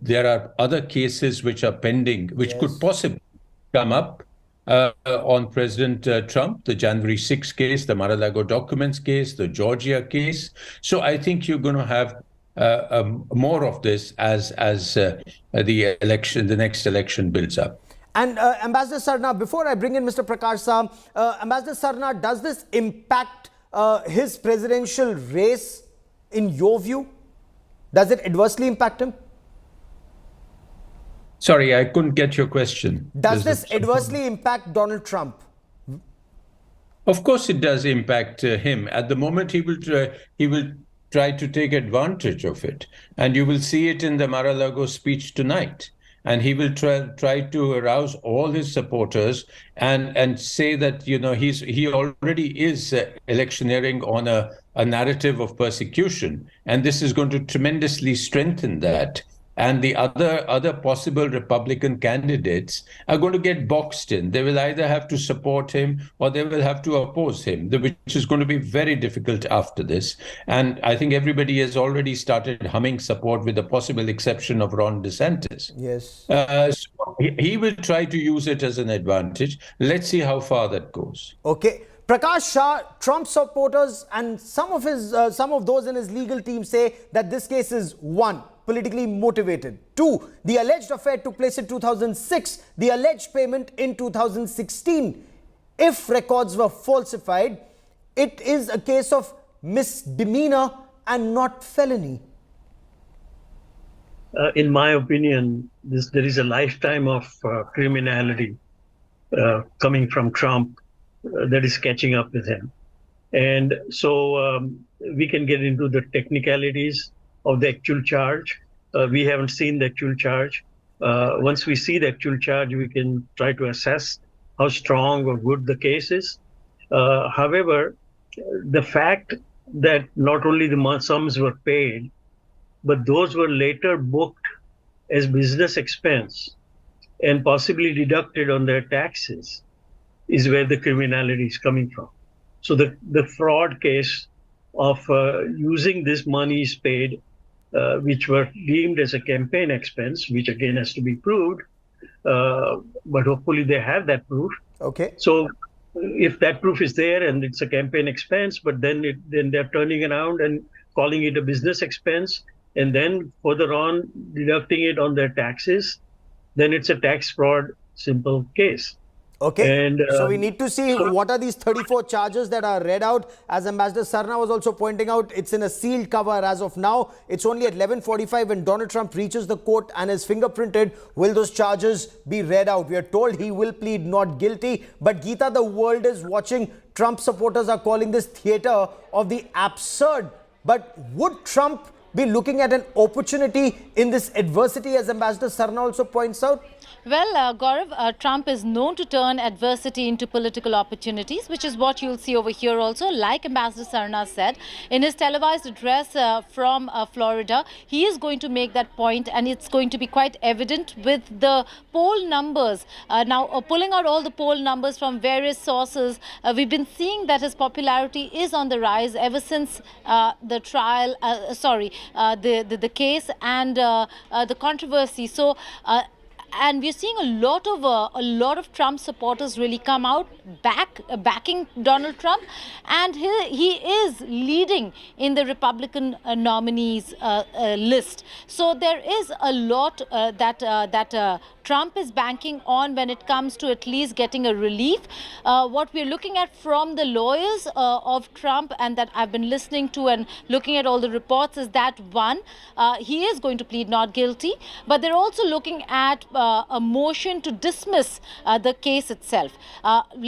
there are other cases which are pending, which could possibly come up on President Trump, the January 6th case, the Mar-a-Lago documents case, the Georgia case. So I think you're going to have more of this as the next election builds up. And Ambassador Sarna, before I bring in Mr. Prakash Sam, Ambassador Sarna, does this impact his presidential race in your view? Does it adversely impact him? Sorry, I couldn't get your question. Does this adversely impact Donald Trump? Of course it does impact him. At the moment, he will try to take advantage of it. And you will see it in the Mar-a-Lago speech tonight. And he will try to arouse all his supporters and say that, you know, he already is electioneering on a narrative of persecution. And this is going to tremendously strengthen that. And the other possible Republican candidates are going to get boxed in. They will either have to support him or they will have to oppose him, which is going to be very difficult after this. And I think everybody has already started humming support, with the possible exception of Ron DeSantis. Yes. So he will try to use it as an advantage. Let's see how far that goes. Okay. Prakash Shah, Trump supporters and some of those in his legal team say that this case is one, politically motivated. Two, the alleged affair took place in 2006, the alleged payment in 2016. If records were falsified, it is a case of misdemeanor and not felony. In my opinion, there is a lifetime of criminality coming from Trump that is catching up with him. And so we can get into the technicalities of the actual charge. We haven't seen the actual charge. Once we see the actual charge, we can try to assess how strong or good the case is. However, the fact that not only the sums were paid, but those were later booked as business expense and possibly deducted on their taxes is where the criminality is coming from. So the fraud case of using this monies paid, which were deemed as a campaign expense, which again has to be proved, but hopefully they have that proof. Okay. So if that proof is there and it's a campaign expense, but then they're turning around and calling it a business expense, and then further on deducting it on their taxes, then it's a tax fraud simple case. Okay, and, so we need to see what are these 34 charges that are read out. As Ambassador Sarna was also pointing out, it's in a sealed cover as of now. It's only at 11:45 when Donald Trump reaches the court and is fingerprinted. Will those charges be read out? We are told he will plead not guilty. But Geeta, the world is watching. Trump supporters are calling this theater of the absurd. But would Trump be looking at an opportunity in this adversity, as Ambassador Sarna also points out? Well, Gaurav, Trump is known to turn adversity into political opportunities, which is what you'll see over here also. Like Ambassador Sarna said, in his televised address from Florida, he is going to make that point, and it's going to be quite evident with the poll numbers. Now, pulling out all the poll numbers from various sources, we've been seeing that his popularity is on the rise ever since the trial, the case and the controversy. So, and we're seeing a lot of Trump supporters really come out backing Donald Trump, and he is leading in the Republican nominees list. So there is a lot that Trump is banking on when it comes to at least getting a relief. What we're looking at from the lawyers of Trump, and that I've been listening to and looking at all the reports, is that one, he is going to plead not guilty, but they're also looking at a motion to dismiss the case itself.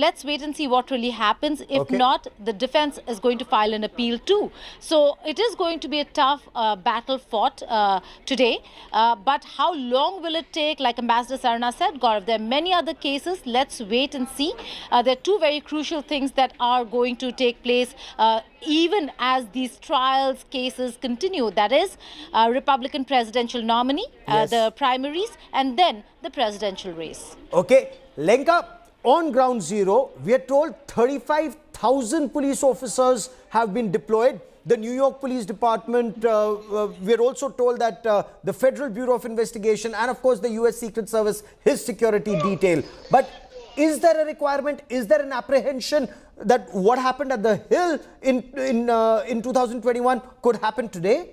Let's wait and see what really happens. If not, the defense is going to file an appeal too. So it is going to be a tough battle fought today. But how long will it take? Like Ambassador Sarna said, Gaurav, there are many other cases. Let's wait and see. There are two very crucial things that are going to take place even as these trials cases continue. That is Republican presidential nominee, the primaries, and then the presidential race. Okay, Lenka, on ground zero, we are told 35,000 police officers have been deployed. the New York Police Department, we're also told that the Federal Bureau of Investigation and, of course, the US Secret Service, his security detail. But is there a requirement? Is there an apprehension that what happened at the Hill in 2021 could happen today?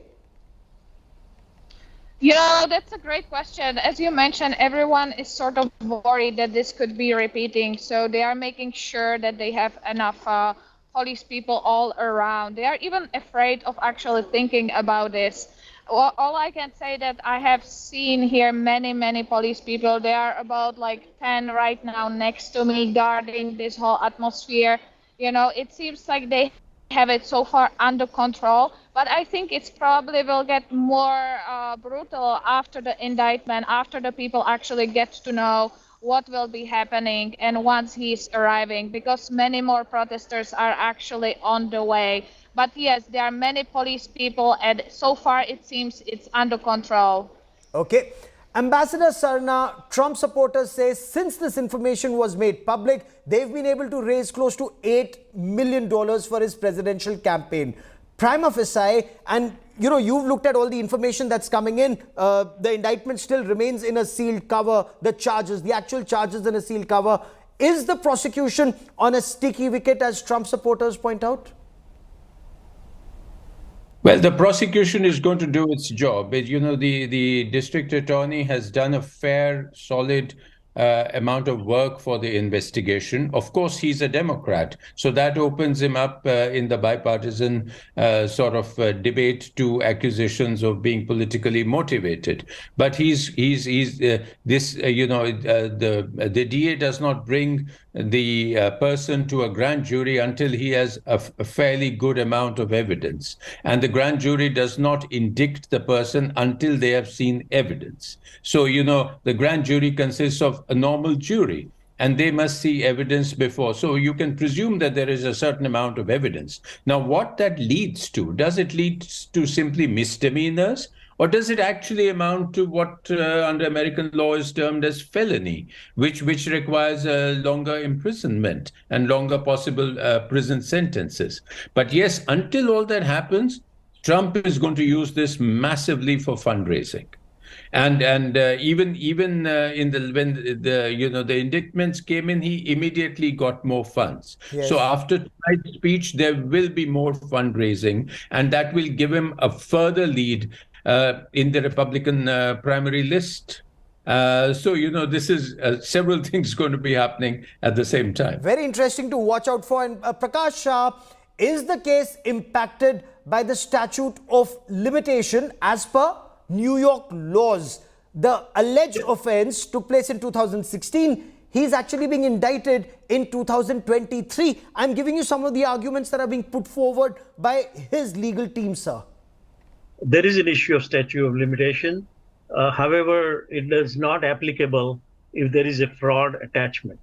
You know, that's a great question. As you mentioned, everyone is sort of worried that this could be repeating. So they are making sure that they have enough police people all around. They are even afraid of actually thinking about this. All I can say that I have seen here many police people. There are about like 10 right now next to me guarding this whole atmosphere. You know, it seems like they have it so far under control, but I think it's probably will get more brutal after the indictment, after the people actually get to know what will be happening and once he's arriving, because many more protesters are actually on the way. But yes, there are many police people, and so far it seems it's under control. Okay. Ambassador Sarna, Trump supporters say since this information was made public, they've been able to raise close to $8 million for his presidential campaign. Prima facie, and you know, you've looked at all the information that's coming in. The indictment still remains in a sealed cover. The charges, the actual charges in a sealed cover. Is the prosecution on a sticky wicket, as Trump supporters point out? Well, the prosecution is going to do its job. You know, the district attorney has done a fair, solid amount of work for the investigation. Of course, he's a Democrat, so that opens him up in the bipartisan sort of debate to accusations of being politically motivated. But the DA does not bring the person to a grand jury until he has a fairly good amount of evidence. And the grand jury does not indict the person until they have seen evidence. So, you know, the grand jury consists of a normal jury, and they must see evidence before. So you can presume that there is a certain amount of evidence. Now, what that leads to, does it lead to simply misdemeanors? Or does it actually amount to what under American law is termed as felony, which requires a longer imprisonment and longer possible prison sentences? But yes, until all that happens, Trump is going to use this massively for fundraising. And even when the indictments came in, he immediately got more funds. Yes. So after tonight's speech, there will be more fundraising, and that will give him a further lead in the Republican primary list. So, you know, this is several things going to be happening at the same time. Very interesting to watch out for. And Prakash, is the case impacted by the statute of limitation as per New York laws? The alleged offense took place in 2016. He's actually being indicted in 2023. I'm giving you some of the arguments that are being put forward by his legal team, sir. There is an issue of statute of limitation. However, it is not applicable if there is a fraud attachment.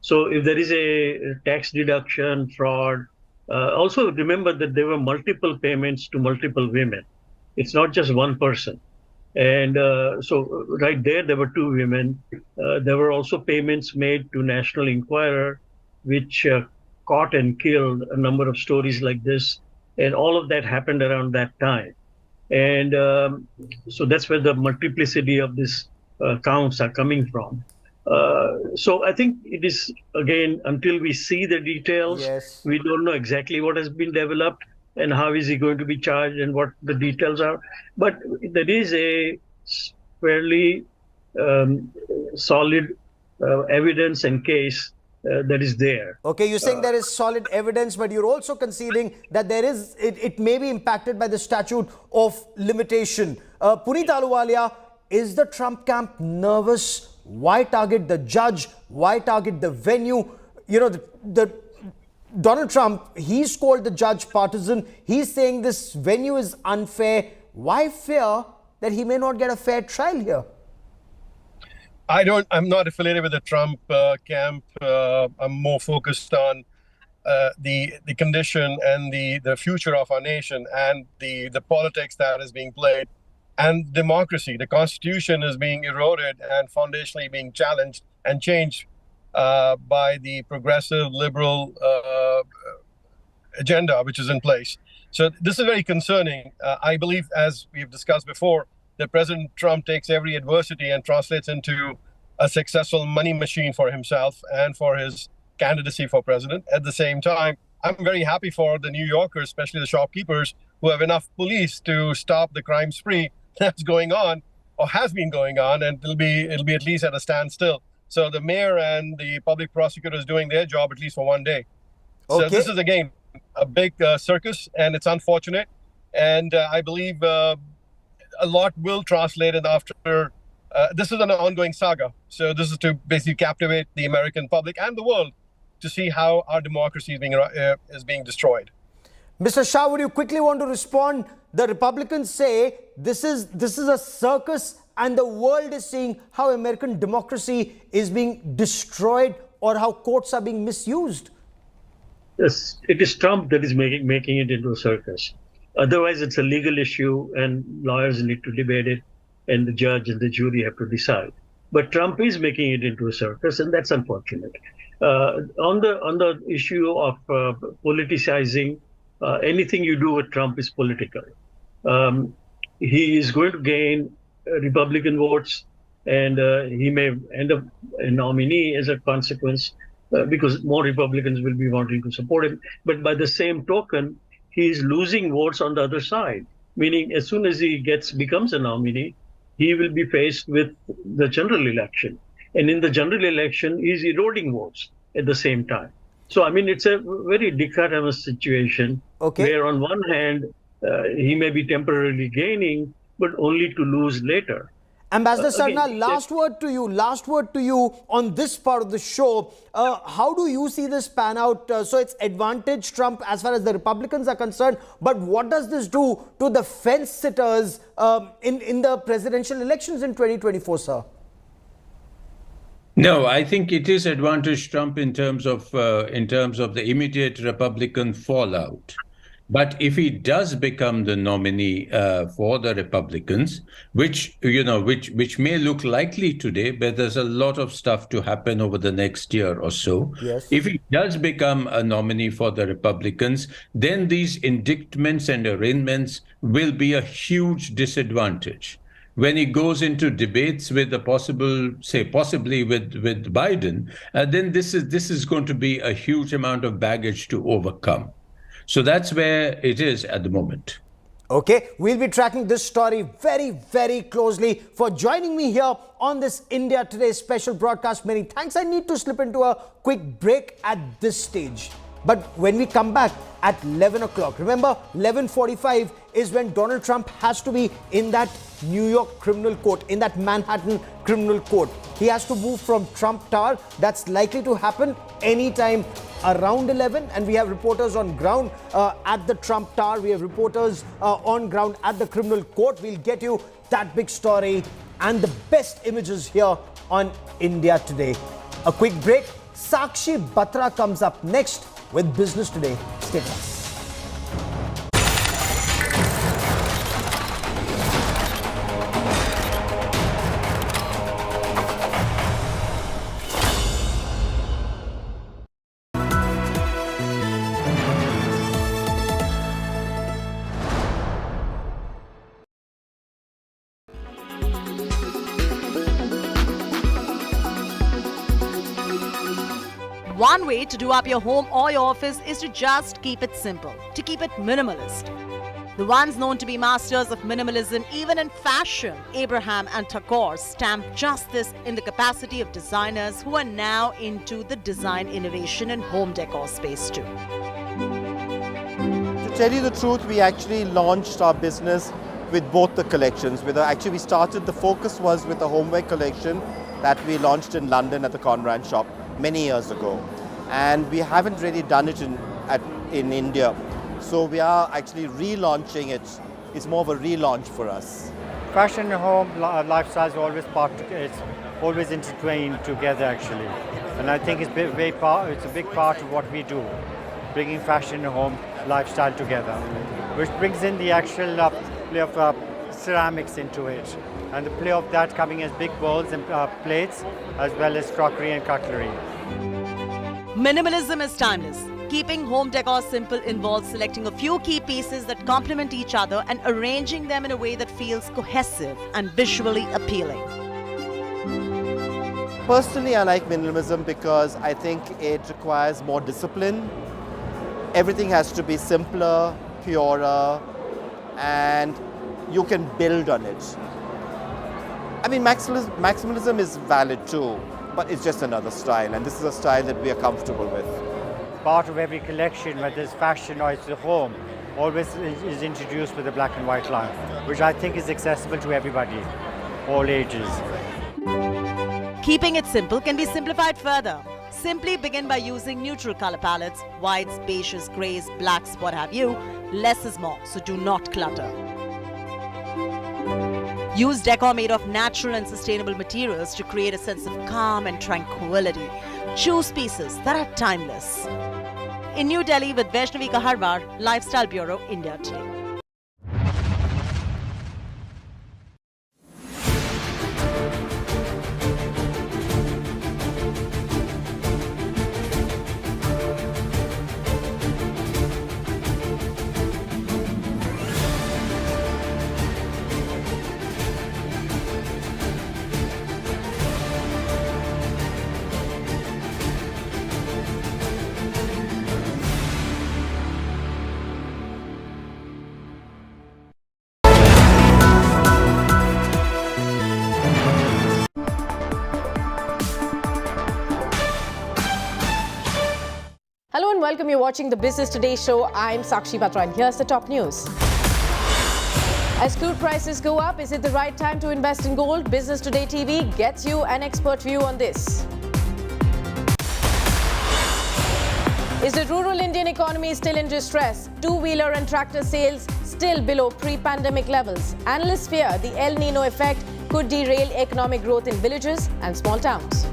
So if there is a tax deduction, fraud, also remember that there were multiple payments to multiple women. It's not just one person. And so right there were two women. There were also payments made to National Enquirer, which caught and killed a number of stories like this. And all of that happened around that time. And so that's where the multiplicity of these counts are coming from. So I think it is, again, until we see the details, yes, we don't know exactly what has been developed and how is he going to be charged and what the details are. But there is a fairly solid evidence and case that is there. Okay, you're saying there is solid evidence, but you're also conceding that there is, it may be impacted by the statute of limitation. Puneet Ahluwalia, is the Trump camp nervous? Why target the judge? Why target the venue? You know, the Donald Trump, he's called the judge partisan. He's saying this venue is unfair. Why fear that he may not get a fair trial here? I'm not affiliated with the Trump camp. I'm more focused on the condition and the future of our nation and the politics that is being played and democracy. The Constitution is being eroded and foundationally being challenged and changed by the progressive liberal agenda which is in place. So this is very concerning. I believe, as we've discussed before, that President Trump takes every adversity and translates into a successful money machine for himself and for his candidacy for president. At the same time, I'm very happy for the New Yorkers, especially the shopkeepers, who have enough police to stop the crime spree that's going on or has been going on, and it'll be at least at a standstill. So the mayor and the public prosecutor is doing their job at least for one day. So this is, again, a big circus, and it's unfortunate. And I believe a lot will translate in after. This is an ongoing saga. So this is to basically captivate the American public and the world to see how our democracy is being destroyed. Mr. Shah, would you quickly want to respond? The Republicans say this is a circus, and the world is seeing how American democracy is being destroyed or how courts are being misused. Yes, it is Trump that is making it into a circus. Otherwise, it's a legal issue, and lawyers need to debate it, and the judge and the jury have to decide. But Trump is making it into a circus, and that's unfortunate. On the issue of politicizing, anything you do with Trump is political. He is going to gain Republican votes, and he may end up a nominee as a consequence, because more Republicans will be wanting to support him. But by the same token, he is losing votes on the other side, meaning as soon as he becomes a nominee, he will be faced with the general election. And in the general election, he's eroding votes at the same time. So, I mean, it's a very dichotomous situation where on one hand, he may be temporarily gaining, but only to lose later. Ambassador Sarna, last word to you on this part of the show. How do you see this pan out? So it's advantage Trump as far as the Republicans are concerned, but what does this do to the fence sitters in the presidential elections in 2024, sir? No, I think it is advantage Trump in terms of the immediate Republican fallout. But if he does become the nominee for the Republicans, which may look likely today, but there's a lot of stuff to happen over the next year or so. Yes. If he does become a nominee for the Republicans, then these indictments and arraignments will be a huge disadvantage. When he goes into debates with the possibly with Biden, then this is going to be a huge amount of baggage to overcome. So that's where it is at the moment. Okay, we'll be tracking this story very, very closely. For joining me here on this India Today special broadcast, many thanks. I need to slip into a quick break at this stage. But when we come back at 11 o'clock, remember 11:45 is when Donald Trump has to be in that New York criminal court, in that Manhattan criminal court. He has to move from Trump Tower. That's likely to happen anytime around 11, and we have reporters on ground at the Trump Tower. We have reporters on ground at the criminal court. We'll get you that big story and the best images here on India Today. A quick break. Sakshi Batra comes up next with Business Today. Stay with us. One way to do up your home or your office is to just keep it simple, to keep it minimalist. The ones known to be masters of minimalism, even in fashion, Abraham and Tagore, stamped just this in the capacity of designers who are now into the design innovation and home decor space too. To tell you the truth, we actually launched our business with both the collections. We started, the focus was with the homeware collection that we launched in London at the Conran shop many years ago, and we haven't really done it in India. So we are actually relaunching it. It's more of a relaunch for us. Fashion and home lifestyle is always intertwined together actually, and I think it's a big part of what we do, bringing fashion and home lifestyle together, which brings in the actual play of ceramics into it, and the play of that coming as big bowls and plates, as well as crockery and cutlery. Minimalism is timeless. Keeping home decor simple involves selecting a few key pieces that complement each other and arranging them in a way that feels cohesive and visually appealing. Personally, I like minimalism because I think it requires more discipline. Everything has to be simpler, purer, and you can build on it. I mean, maximalism is valid too, but it's just another style, and this is a style that we are comfortable with. Part of every collection, whether it's fashion or it's the home, always is introduced with a black and white line, which I think is accessible to everybody, all ages. Keeping it simple can be simplified further. Simply begin by using neutral color palettes, whites, beiges, grays, blacks, what have you. Less is more, so do not clutter. Use decor made of natural and sustainable materials to create a sense of calm and tranquility. Choose pieces that are timeless. In New Delhi with Vaishnavi Kaharwar, Lifestyle Bureau, India Today. Hello and welcome. You're watching the Business Today show. I'm Sakshi Batra and here's the top news. As crude prices go up, is it the right time to invest in gold? Business Today TV gets you an expert view on this. Is the rural Indian economy still in distress? Two-wheeler and tractor sales still below pre-pandemic levels. Analysts fear the El Nino effect could derail economic growth in villages and small towns.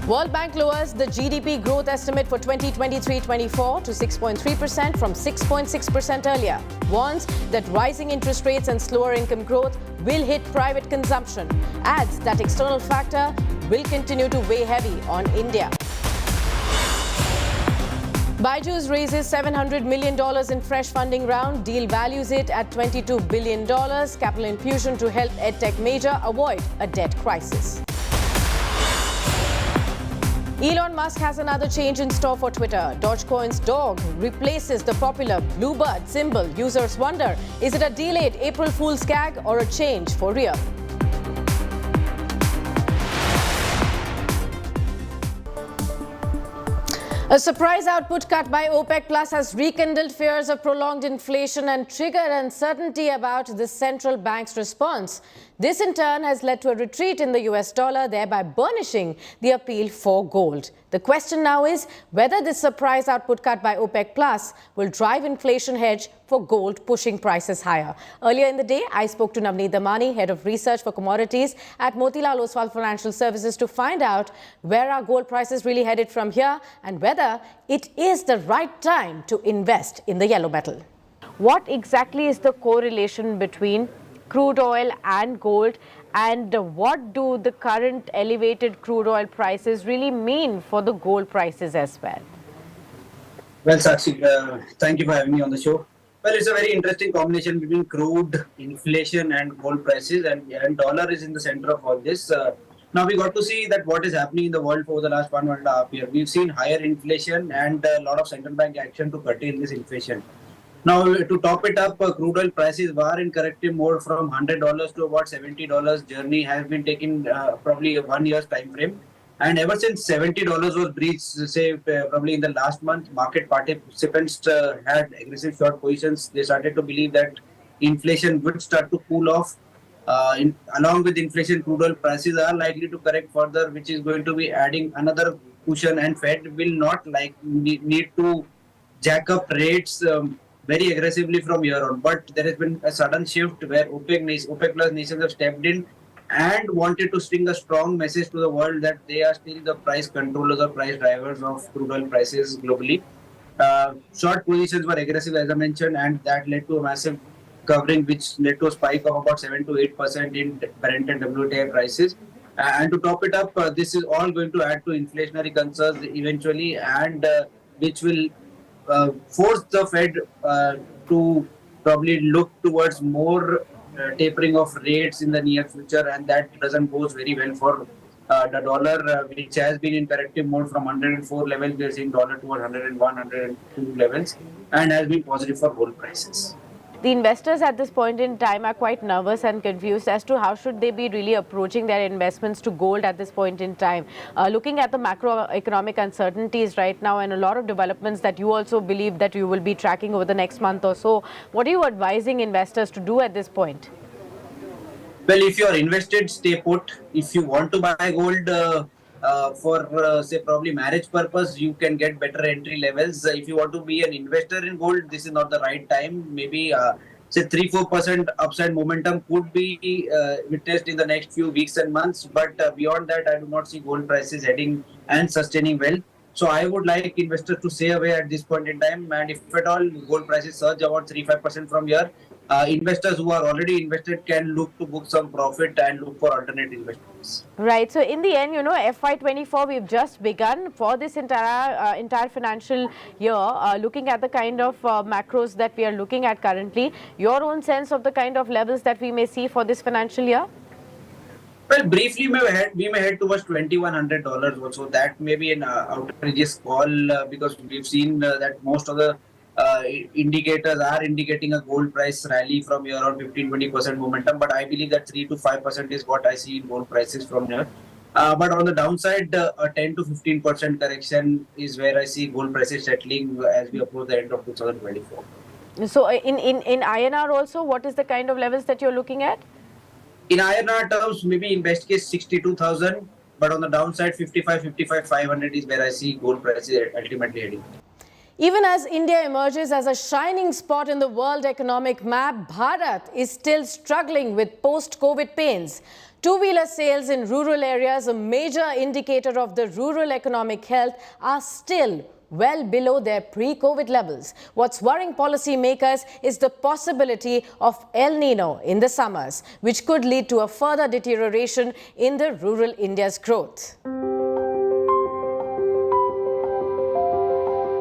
World Bank lowers the GDP growth estimate for 2023-24 to 6.3% from 6.6% earlier. Warns that rising interest rates and slower income growth will hit private consumption. Adds that external factor will continue to weigh heavy on India. Byju's raises $700 million in fresh funding round. Deal values it at $22 billion. Capital infusion to help edtech major avoid a debt crisis. Elon Musk has another change in store for Twitter. Dogecoin's dog replaces the popular bluebird symbol. Users wonder, is it a delayed April Fool's gag or a change for real? A surprise output cut by OPEC Plus has rekindled fears of prolonged inflation and triggered uncertainty about the central bank's response. This in turn has led to a retreat in the US dollar, thereby burnishing the appeal for gold. The question now is whether this surprise output cut by OPEC Plus will drive inflation hedge for gold, pushing prices higher. Earlier in the day, I spoke to Navneet Damani, Head of Research for Commodities at Motilal Oswal Financial Services, to find out where are gold prices really headed from here and whether it is the right time to invest in the yellow metal. What exactly is the correlation between crude oil and gold, and what do the current elevated crude oil prices really mean for the gold prices as well? Well, Sakshi, thank you for having me on the show. Well, it's a very interesting combination between crude, inflation and gold prices, and dollar is in the center of all this. Now we got to see that what is happening in the world for the last 1.5 years. We've seen higher inflation and a lot of central bank action to curtail this inflation. Now, to top it up, crude oil prices were in corrective mode from $100 to about $70. Journey has been taking probably a 1 year's time frame. And ever since $70 was breached, say probably in the last month, market participants had aggressive short positions. They started to believe that inflation would start to cool off. Along with inflation, crude oil prices are likely to correct further, which is going to be adding another cushion, and Fed will not need to jack up rates very aggressively from here on. But there has been a sudden shift where OPEC plus nations have stepped in and wanted to send a strong message to the world that they are still the price controllers or price drivers of crude oil prices globally. Short positions were aggressive, as I mentioned, and that led to a massive covering, which led to a spike of about 7 to 8% in Brent and WTI prices. And to top it up, this is all going to add to inflationary concerns eventually, and which will force the Fed to probably look towards more tapering of rates in the near future, and that doesn't bode very well for the dollar, which has been in corrective mode from 104 levels. We are seeing dollar toward 101, 102 levels, and has been positive for gold prices. The investors at this point in time are quite nervous and confused as to how should they be really approaching their investments to gold at this point in time. Looking at the macroeconomic uncertainties right now and a lot of developments that you also believe that you will be tracking over the next month or so, what are you advising investors to do at this point? Well, if you are invested, stay put. If you want to buy gold for, say, probably marriage purpose, you can get better entry levels. If you want to be an investor in gold, this is not the right time. Maybe, say, 3-4% upside momentum could be witnessed in the next few weeks and months. But beyond that, I do not see gold prices heading and sustaining well. So I would like investors to stay away at this point in time. And if at all gold prices surge about 3-5% from here, investors who are already invested can look to book some profit and look for alternate investments. Right. So in the end, you know, FY24, we've just begun for this entire financial year, looking at the kind of macros that we are looking at currently. Your own sense of the kind of levels that we may see for this financial year? Well, briefly, we may head towards $2,100 also. That may be an outrageous call because we've seen that most of the indicators are indicating a gold price rally from here on 15-20% momentum. But I believe that 3 to 5% is what I see in gold prices from here. But on the downside, a 10 to 15% correction is where I see gold prices settling as we approach the end of 2024. So in INR also, what is the kind of levels that you're looking at? In INR terms, maybe in best case 62,000, but on the downside 55,500 is where I see gold prices ultimately heading. Even as India emerges as a shining spot in the world economic map, Bharat is still struggling with post-COVID pains. Two-wheeler sales in rural areas, a major indicator of the rural economic health, are still well below their pre-COVID levels. What's worrying policymakers is the possibility of El Nino in the summers, which could lead to a further deterioration in the rural India's growth.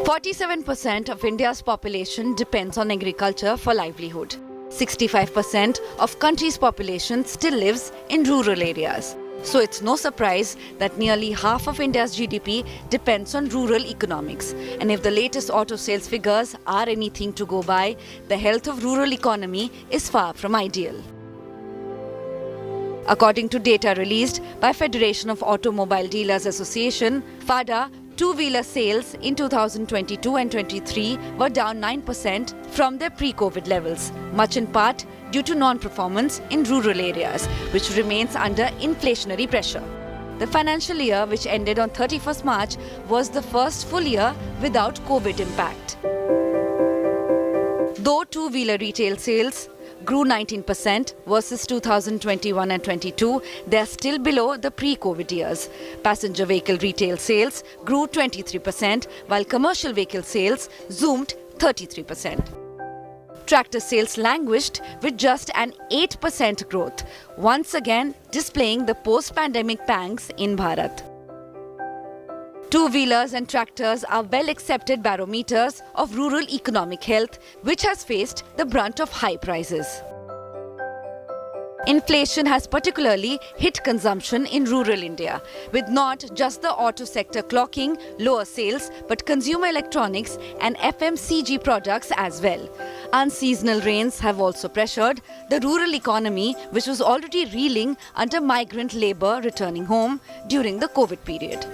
47% of India's population depends on agriculture for livelihood. 65% of country's population still lives in rural areas. So it's no surprise that nearly half of India's GDP depends on rural economics. And if the latest auto sales figures are anything to go by, the health of rural economy is far from ideal. According to data released by Federation of Automobile Dealers Association, FADA, two-wheeler sales in 2022 and 23 were down 9% from their pre-COVID levels, much in part due to non-performance in rural areas, which remains under inflationary pressure. The financial year, which ended on 31st March, was the first full year without COVID impact. Though two-wheeler retail sales grew 19% versus 2021 and 22, they are still below the pre-COVID years. Passenger vehicle retail sales grew 23%, while commercial vehicle sales zoomed 33%. Tractor sales languished with just an 8% growth, once again displaying the post-pandemic pangs in Bharat. Two-wheelers and tractors are well-accepted barometers of rural economic health, which has faced the brunt of high prices. Inflation has particularly hit consumption in rural India, with not just the auto sector clocking lower sales, but consumer electronics and FMCG products as well. Unseasonal rains have also pressured the rural economy, which was already reeling under migrant labour returning home during the COVID period.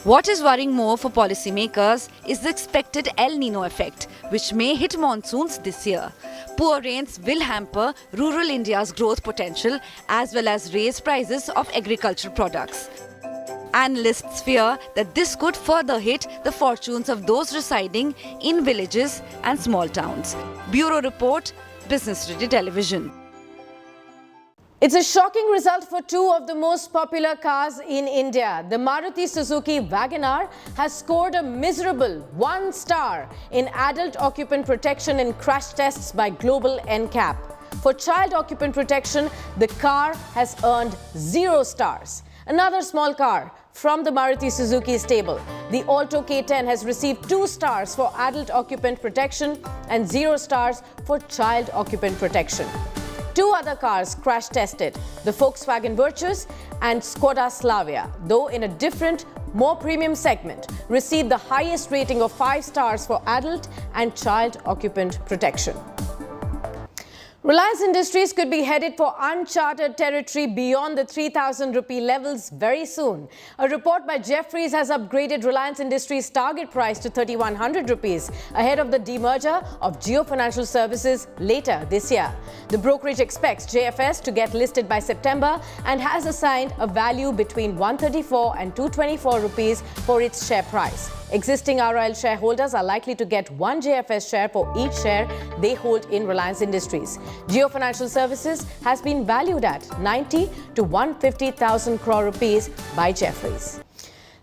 What is worrying more for policymakers is the expected El Nino effect, which may hit monsoons this year. Poor rains will hamper rural India's growth potential as well as raise prices of agricultural products. Analysts fear that this could further hit the fortunes of those residing in villages and small towns. Bureau Report, Business Ready Television. It's a shocking result for two of the most popular cars in India. The Maruti Suzuki WagonR has scored a miserable 1 star in adult occupant protection in crash tests by global NCAP. For child occupant protection, the car has earned 0 stars. Another small car from the Maruti Suzuki stable, the Alto K10, has received 2 stars for adult occupant protection and 0 stars for child occupant protection. 2 other cars crash tested, the Volkswagen Virtus and Skoda Slavia, though in a different, more premium segment, received the highest rating of 5 stars for adult and child occupant protection. Reliance Industries could be headed for uncharted territory beyond the 3,000 rupee levels very soon. A report by Jefferies has upgraded Reliance Industries' target price to 3,100 rupees ahead of the demerger of Jio Financial Services later this year. The brokerage expects JFS to get listed by September and has assigned a value between 134 and 224 rupees for its share price. Existing RIL shareholders are likely to get 1 JFS share for each share they hold in Reliance Industries. Jio Financial Services has been valued at 90 to 150,000 crore rupees by Jefferies.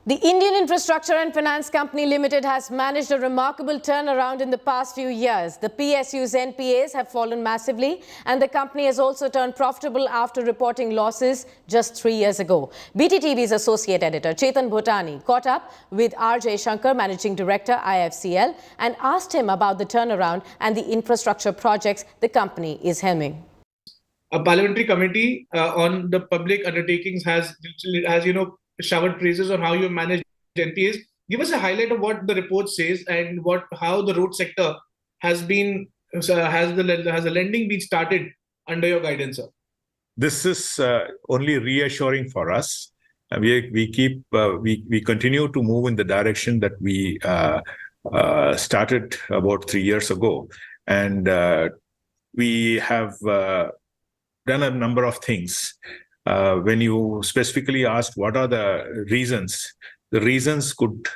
The Indian Infrastructure and Finance Company Limited has managed a remarkable turnaround in the past few years. The PSU's NPAs have fallen massively, and the company has also turned profitable after reporting losses just 3 years ago. BTTV's associate editor Chetan Bhotani caught up with R.J. Shankar, Managing Director, IFCL, and asked him about the turnaround and the infrastructure projects the company is helming. A parliamentary committee on the public undertakings has showered praises on how you manage NPAs. Give us a highlight of what the report says and how the road sector has the lending been started under your guidance, sir. This is only reassuring for us. We continue to move in the direction that we started about 3 years ago, and we have done a number of things. When you specifically asked what are the reasons could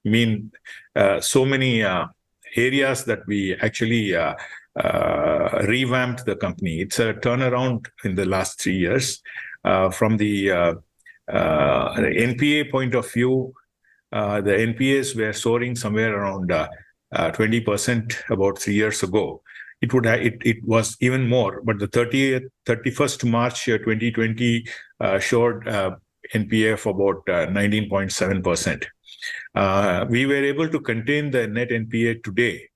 mean so many areas that we actually revamped the company. It's a turnaround in the last 3 years. From the NPA point of view, the NPAs were soaring somewhere around 20% about 3 years ago. It was even more, but the 31st March 2020 showed NPA of about 19.7%. We were able to contain the net NPA today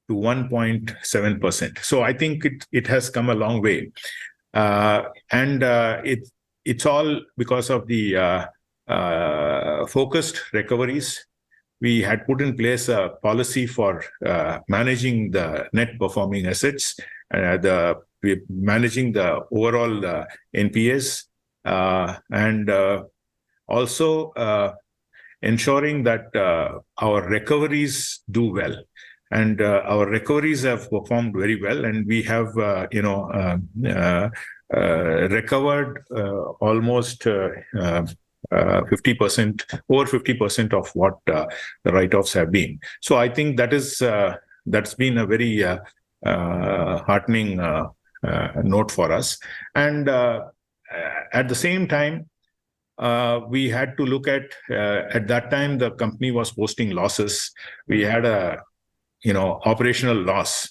to 1.7%. So I think it has come a long way, and it's all because of the focused recoveries. We had put in place a policy for managing the net performing assets, managing the overall NPAs, and also ensuring that our recoveries do well. And our recoveries have performed very well, and we have, recovered almost 50%, over 50% of what the write-offs have been. So I think that's been a very heartening note for us. And at the same time, we had to look at that time the company was posting losses. We had a operational loss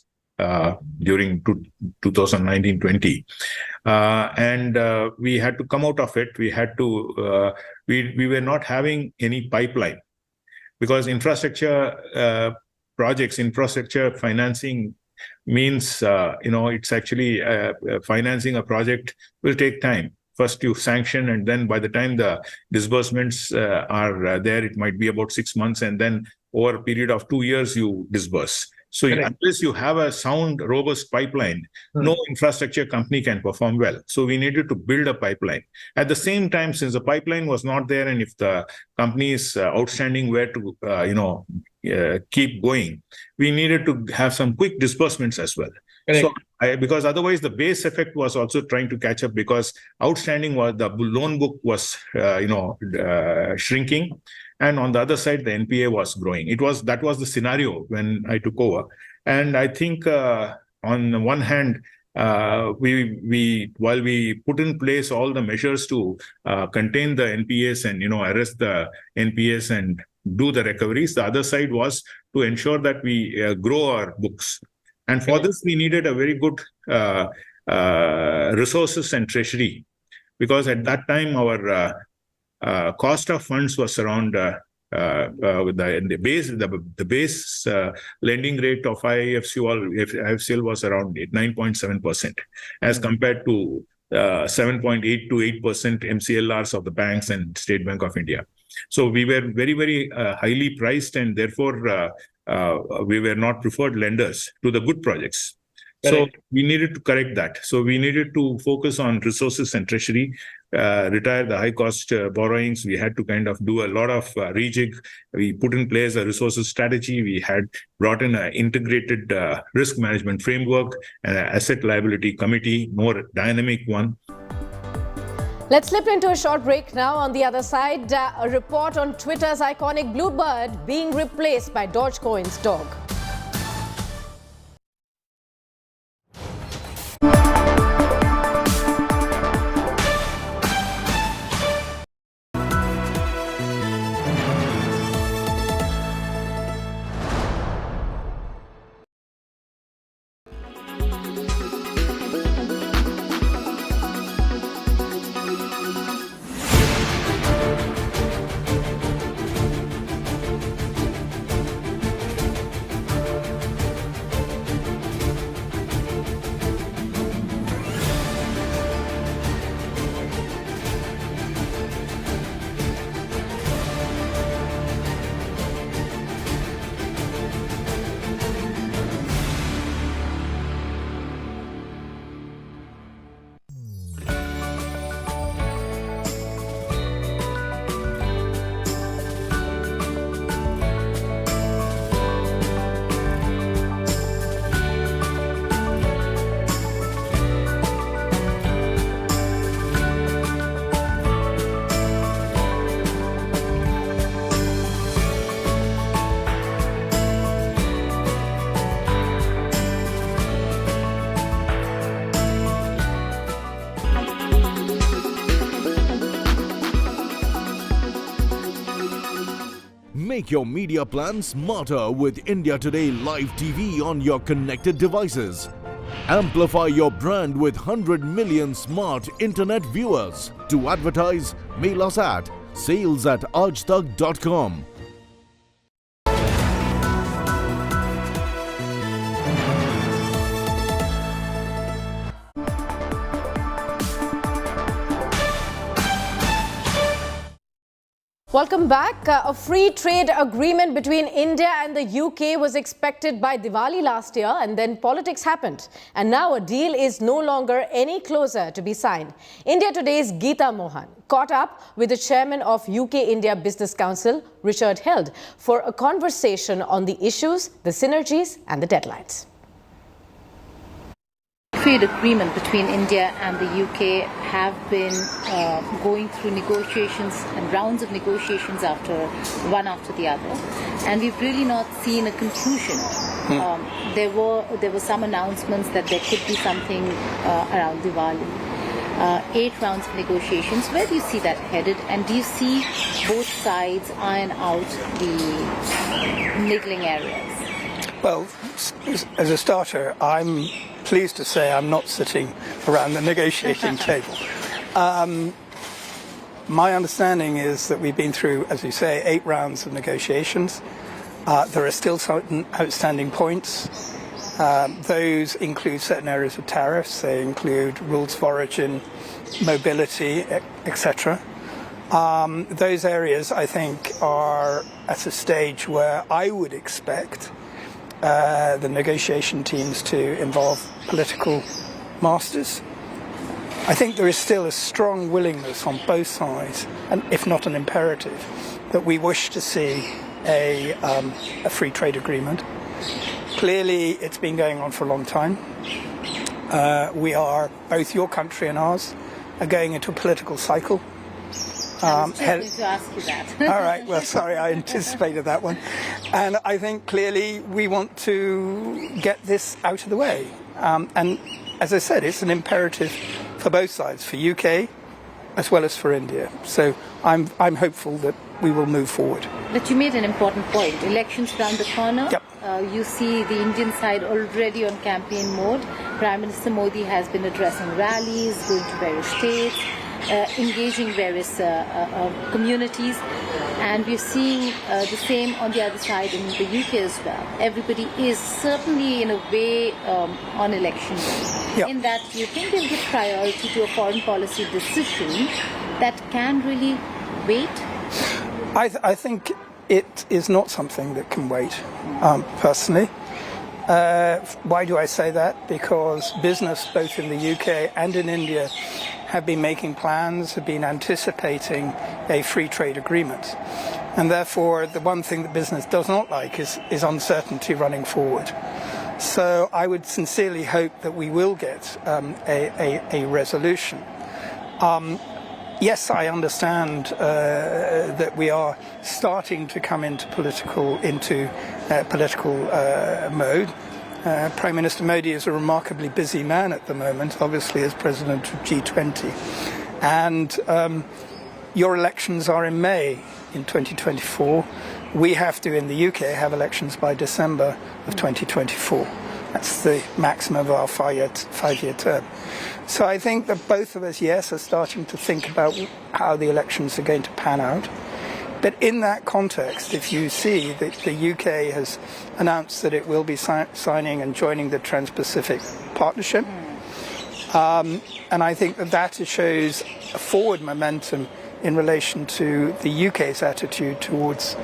during 2019-20, and we had to come out of it. We had to we were not having any pipeline, because infrastructure projects, infrastructure financing means it's actually financing a project will take time. First you sanction, and then by the time the disbursements are there, it might be about 6 months, and then over a period of 2 years you disburse. So unless you have a sound, robust pipeline, no infrastructure company can perform well. So we needed to build a pipeline. At the same time, since the pipeline was not there, and if the company's outstanding were to keep going, we needed to have some quick disbursements as well. So because otherwise the base effect was also trying to catch up, because outstanding was, the loan book was shrinking, and on the other side the NPA was growing. That was the scenario when I took over. And I think on one hand, while we put in place all the measures to contain the NPAs and arrest the NPAs and do the recoveries, the other side was to ensure that we grow our books. And for this, we needed a very good resources and treasury, because at that time our cost of funds was around the base lending rate of IFCL was around 9.7%, as compared to 7.8 to 8% MCLRs of the banks and State Bank of India. So we were very, very highly priced, and therefore we were not preferred lenders to the good projects. So we needed to correct that. So we needed to focus on resources and treasury, retire the high-cost borrowings. We had to kind of do a lot of rejig. We put in place a resources strategy. We had brought in an integrated risk management framework, an asset liability committee, more dynamic one. Let's slip into a short break now. On the other side, a report on Twitter's iconic bluebird being replaced by Dogecoin's dog. Make your media plan smarter with India Today Live TV on your connected devices. Amplify your brand with 100 million smart internet viewers. To advertise, mail us at sales@aajtak.com. Welcome back. A free trade agreement between India and the UK was expected by Diwali last year, and then politics happened. And now a deal is no longer any closer to be signed. India Today's Geeta Mohan caught up with the chairman of UK-India Business Council, Richard Held, for a conversation on the issues, the synergies and the deadlines. Trade agreement between India and the UK have been going through negotiations and rounds of negotiations one after the other, and we've really not seen a conclusion. There were some announcements that there could be something around Diwali. 8 rounds of negotiations. Where do you see that headed, and do you see both sides iron out the niggling areas? Well, as a starter, I'm pleased to say I'm not sitting around the negotiating table. My understanding is that we've been through, as you say, 8 rounds of negotiations. There are still certain outstanding points. Those include certain areas of tariffs. They include rules of origin, mobility, etc. Those areas, I think, are at a stage where I would expect the negotiation teams to involve political masters. I think there is still a strong willingness on both sides, and if not an imperative, that we wish to see a free trade agreement. Clearly, it's been going on for a long time. We are, both your country and ours, are going into a political cycle. I was just going to ask you that. All right, well, sorry, I anticipated that one. And I think clearly we want to get this out of the way. And as I said, it's an imperative for both sides, for UK, as well as for India. So I'm hopeful that we will move forward. But you made an important point. Elections around the corner. Yep. You see the Indian side already on campaign mode. Prime Minister Modi has been addressing rallies, going to various states, engaging various communities. And we're seeing the same on the other side in the UK as well. Everybody is certainly, in a way, on election day. Yep. In that, you think they'll give priority to a foreign policy decision that can really wait? I think it is not something that can wait, personally. Why do I say that? Because business, both in the UK and in India, have been making plans, have been anticipating a free trade agreement. And therefore, the one thing that business does not like is uncertainty running forward. So I would sincerely hope that we will get a resolution. Yes, I understand that we are starting to come into political mode. Prime Minister Modi is a remarkably busy man at the moment, obviously as president of G20. And your elections are in May in 2024. We have to, in the UK, have elections by December of 2024. That's the maximum of our five-year term. So I think that both of us, yes, are starting to think about how the elections are going to pan out. But in that context, if you see that the UK has announced that it will be signing and joining the Trans-Pacific Partnership, and I think that shows a forward momentum in relation to the UK's attitude towards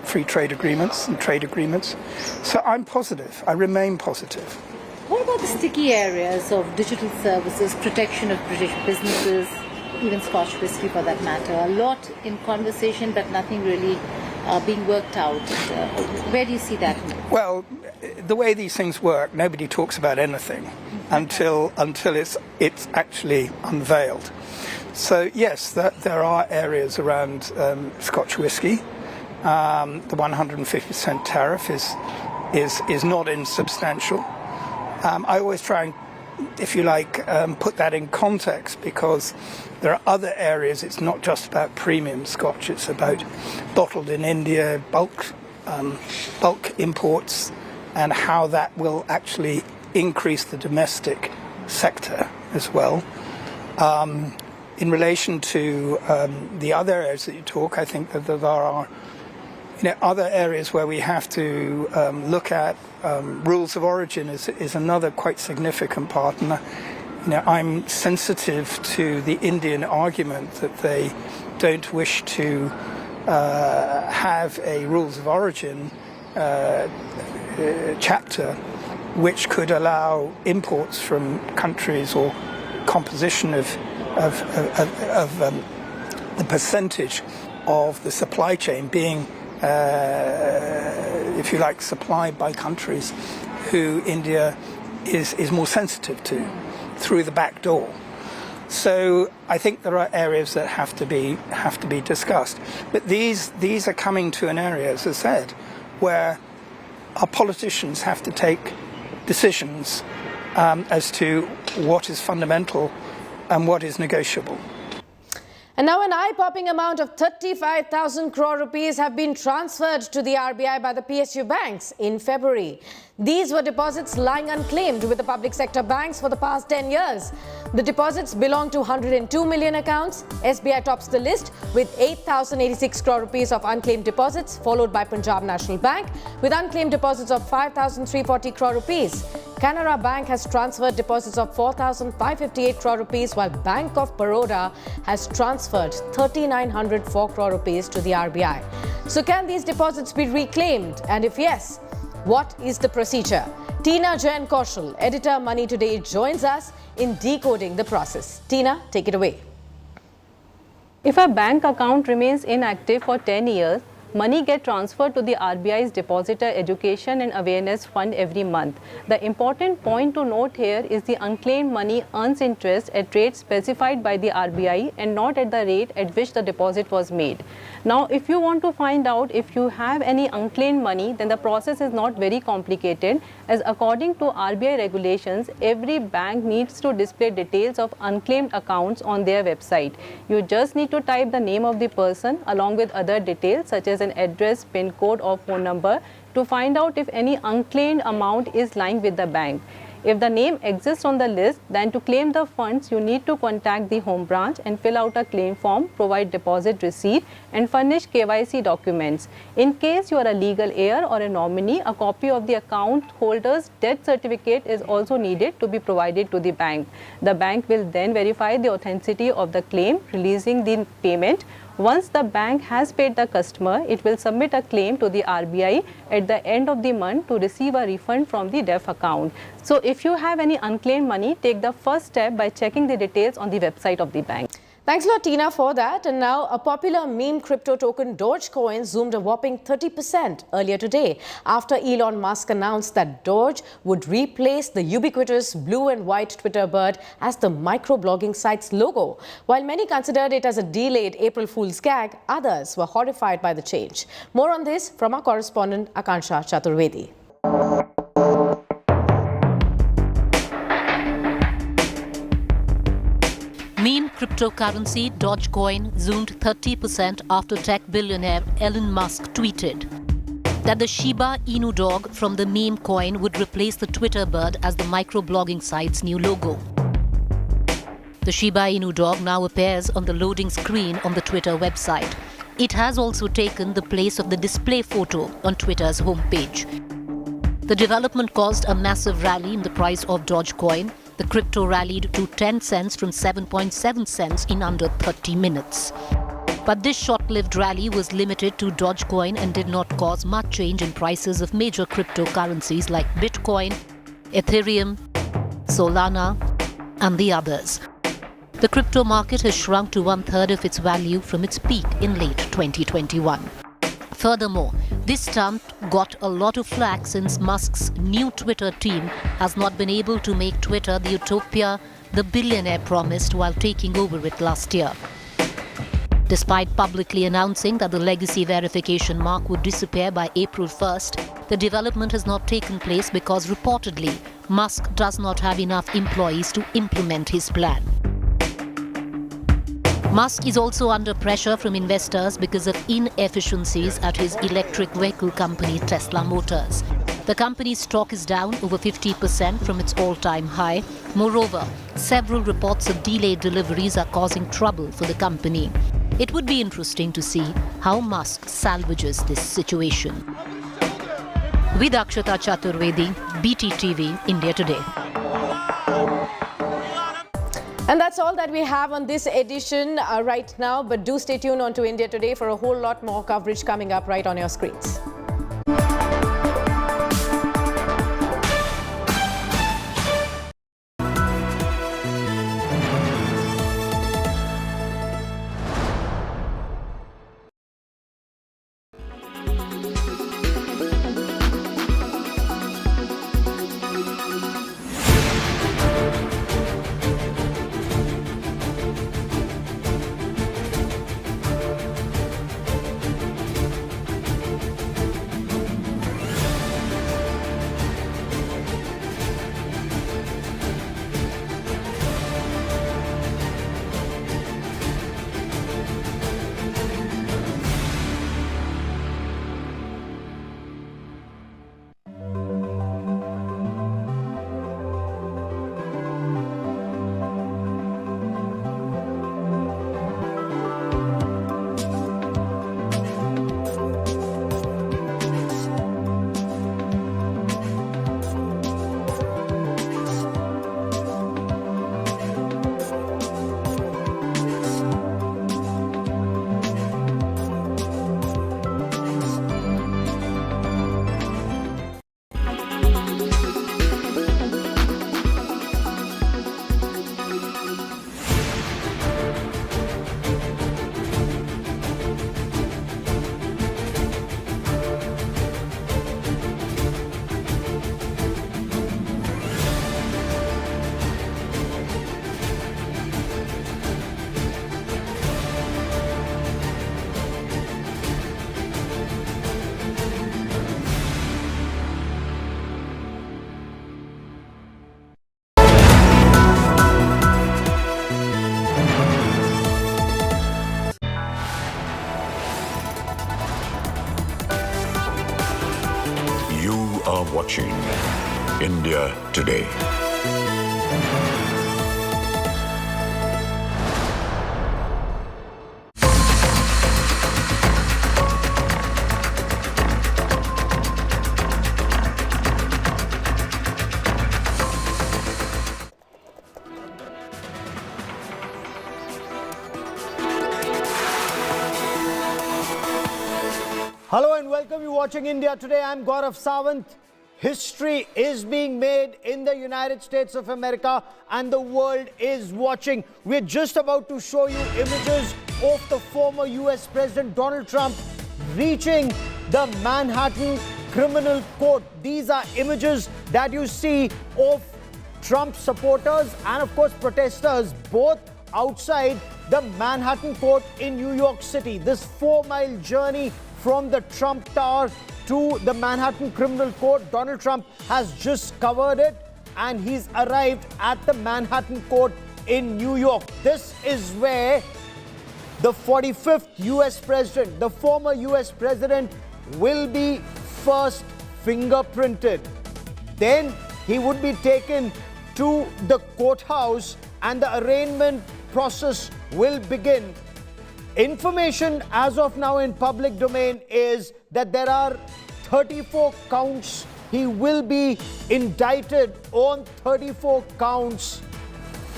free trade agreements and trade agreements. So I'm positive. I remain positive. What about the sticky areas of digital services, protection of British businesses, even Scotch whisky for that matter? A lot in conversation, but nothing really being worked out. Where do you see that? Well, the way these things work, nobody talks about anything until it's actually unveiled. So yes, there are areas around Scotch whisky. The 150% tariff is not insubstantial. I always try and, if you like, put that in context, because there are other areas. It's not just about premium Scotch. It's about bottled in India, bulk imports, and how that will actually increase the domestic sector as well. In relation to the other areas that you talk, I think that there are other areas where we have to look at. Rules of origin is another quite significant part, and I'm sensitive to the Indian argument that they don't wish to have a rules of origin chapter which could allow imports from countries or composition of the percentage of the supply chain being if you like, supplied by countries who India is more sensitive to through the back door. So I think there are areas that have to be discussed. But these are coming to an area, as I said, where our politicians have to take decisions as to what is fundamental and what is negotiable. And now an eye-popping amount of 35,000 crore rupees have been transferred to the RBI by the PSU banks in February. These were deposits lying unclaimed with the public sector banks for the past 10 years. The deposits belong to 102 million accounts. SBI tops the list with 8,086 crore rupees of unclaimed deposits, followed by Punjab National Bank with unclaimed deposits of 5,340 crore rupees. Canara Bank has transferred deposits of 4,558 crore rupees, while Bank of Baroda has transferred 3,904 crore rupees to the RBI. So can these deposits be reclaimed? And if yes, what is the procedure? Tina Jain Kaushal, editor Money Today, joins us in decoding the process. Tina, take it away. If a bank account remains inactive for 10 years, money get transferred to the RBI's Depositor Education and Awareness Fund every month. The important point to note here is the unclaimed money earns interest at rates specified by the RBI and not at the rate at which the deposit was made. Now, if you want to find out if you have any unclaimed money, then the process is not very complicated, as according to RBI regulations, every bank needs to display details of unclaimed accounts on their website. You just need to type the name of the person along with other details such as an address, PIN code or phone number to find out if any unclaimed amount is lying with the bank. If the name exists on the list, then to claim the funds, you need to contact the home branch and fill out a claim form, provide deposit receipt and furnish KYC documents. In case you are a legal heir or a nominee, a copy of the account holder's death certificate is also needed to be provided to the bank. The bank will then verify the authenticity of the claim, releasing the payment. Once the bank has paid the customer, it will submit a claim to the RBI at the end of the month to receive a refund from the DEF account. So if you have any unclaimed money, take the first step by checking the details on the website of the bank. Thanks a lot, Tina, for that. And now, a popular meme crypto token, Dogecoin, zoomed a whopping 30% earlier today after Elon Musk announced that Doge would replace the ubiquitous blue and white Twitter bird as the microblogging site's logo. While many considered it as a delayed April Fool's gag, others were horrified by the change. More on this from our correspondent, Akansha Chaturvedi. Meme cryptocurrency Dogecoin zoomed 30% after tech billionaire Elon Musk tweeted that the Shiba Inu dog from the meme coin would replace the Twitter bird as the microblogging site's new logo. The Shiba Inu dog now appears on the loading screen on the Twitter website. It has also taken the place of the display photo on Twitter's homepage. The development caused a massive rally in the price of Dogecoin. The crypto rallied to 10 cents from 7.7 cents in under 30 minutes. But this short-lived rally was limited to Dogecoin and did not cause much change in prices of major cryptocurrencies like Bitcoin, Ethereum, Solana, and the others. The crypto market has shrunk to 1/3 of its value from its peak in late 2021. Furthermore, this stunt got a lot of flack since Musk's new Twitter team has not been able to make Twitter the utopia the billionaire promised while taking over it last year. Despite publicly announcing that the legacy verification mark would disappear by April 1st, the development has not taken place because reportedly Musk does not have enough employees to implement his plan. Musk is also under pressure from investors because of inefficiencies at his electric vehicle company Tesla Motors. The company's stock is down over 50% from its all-time high. Moreover, several reports of delayed deliveries are causing trouble for the company. It would be interesting to see how Musk salvages this situation. With Akshata Chaturvedi, BTTV, India Today. And that's all that we have on this edition right now. But do stay tuned on to India Today for a whole lot more coverage coming up right on your screens. India Today. Hello and welcome. You're watching India Today. I'm Gaurav Sawant. History is being made in the United States of America and the world is watching. We're just about to show you images of the former US President Donald Trump reaching the Manhattan Criminal Court. These are images that you see of Trump supporters and of course protesters both outside the Manhattan Court in New York City. This 4-mile journey from the Trump Tower to the Manhattan Criminal Court, Donald Trump has just covered it and he's arrived at the Manhattan Court in New York. This is where the 45th US President, the former US President, will be first fingerprinted. Then he would be taken to the courthouse and the arraignment process will begin. Information as of now in public domain is that there are 34 counts. He will be indicted on 34 counts.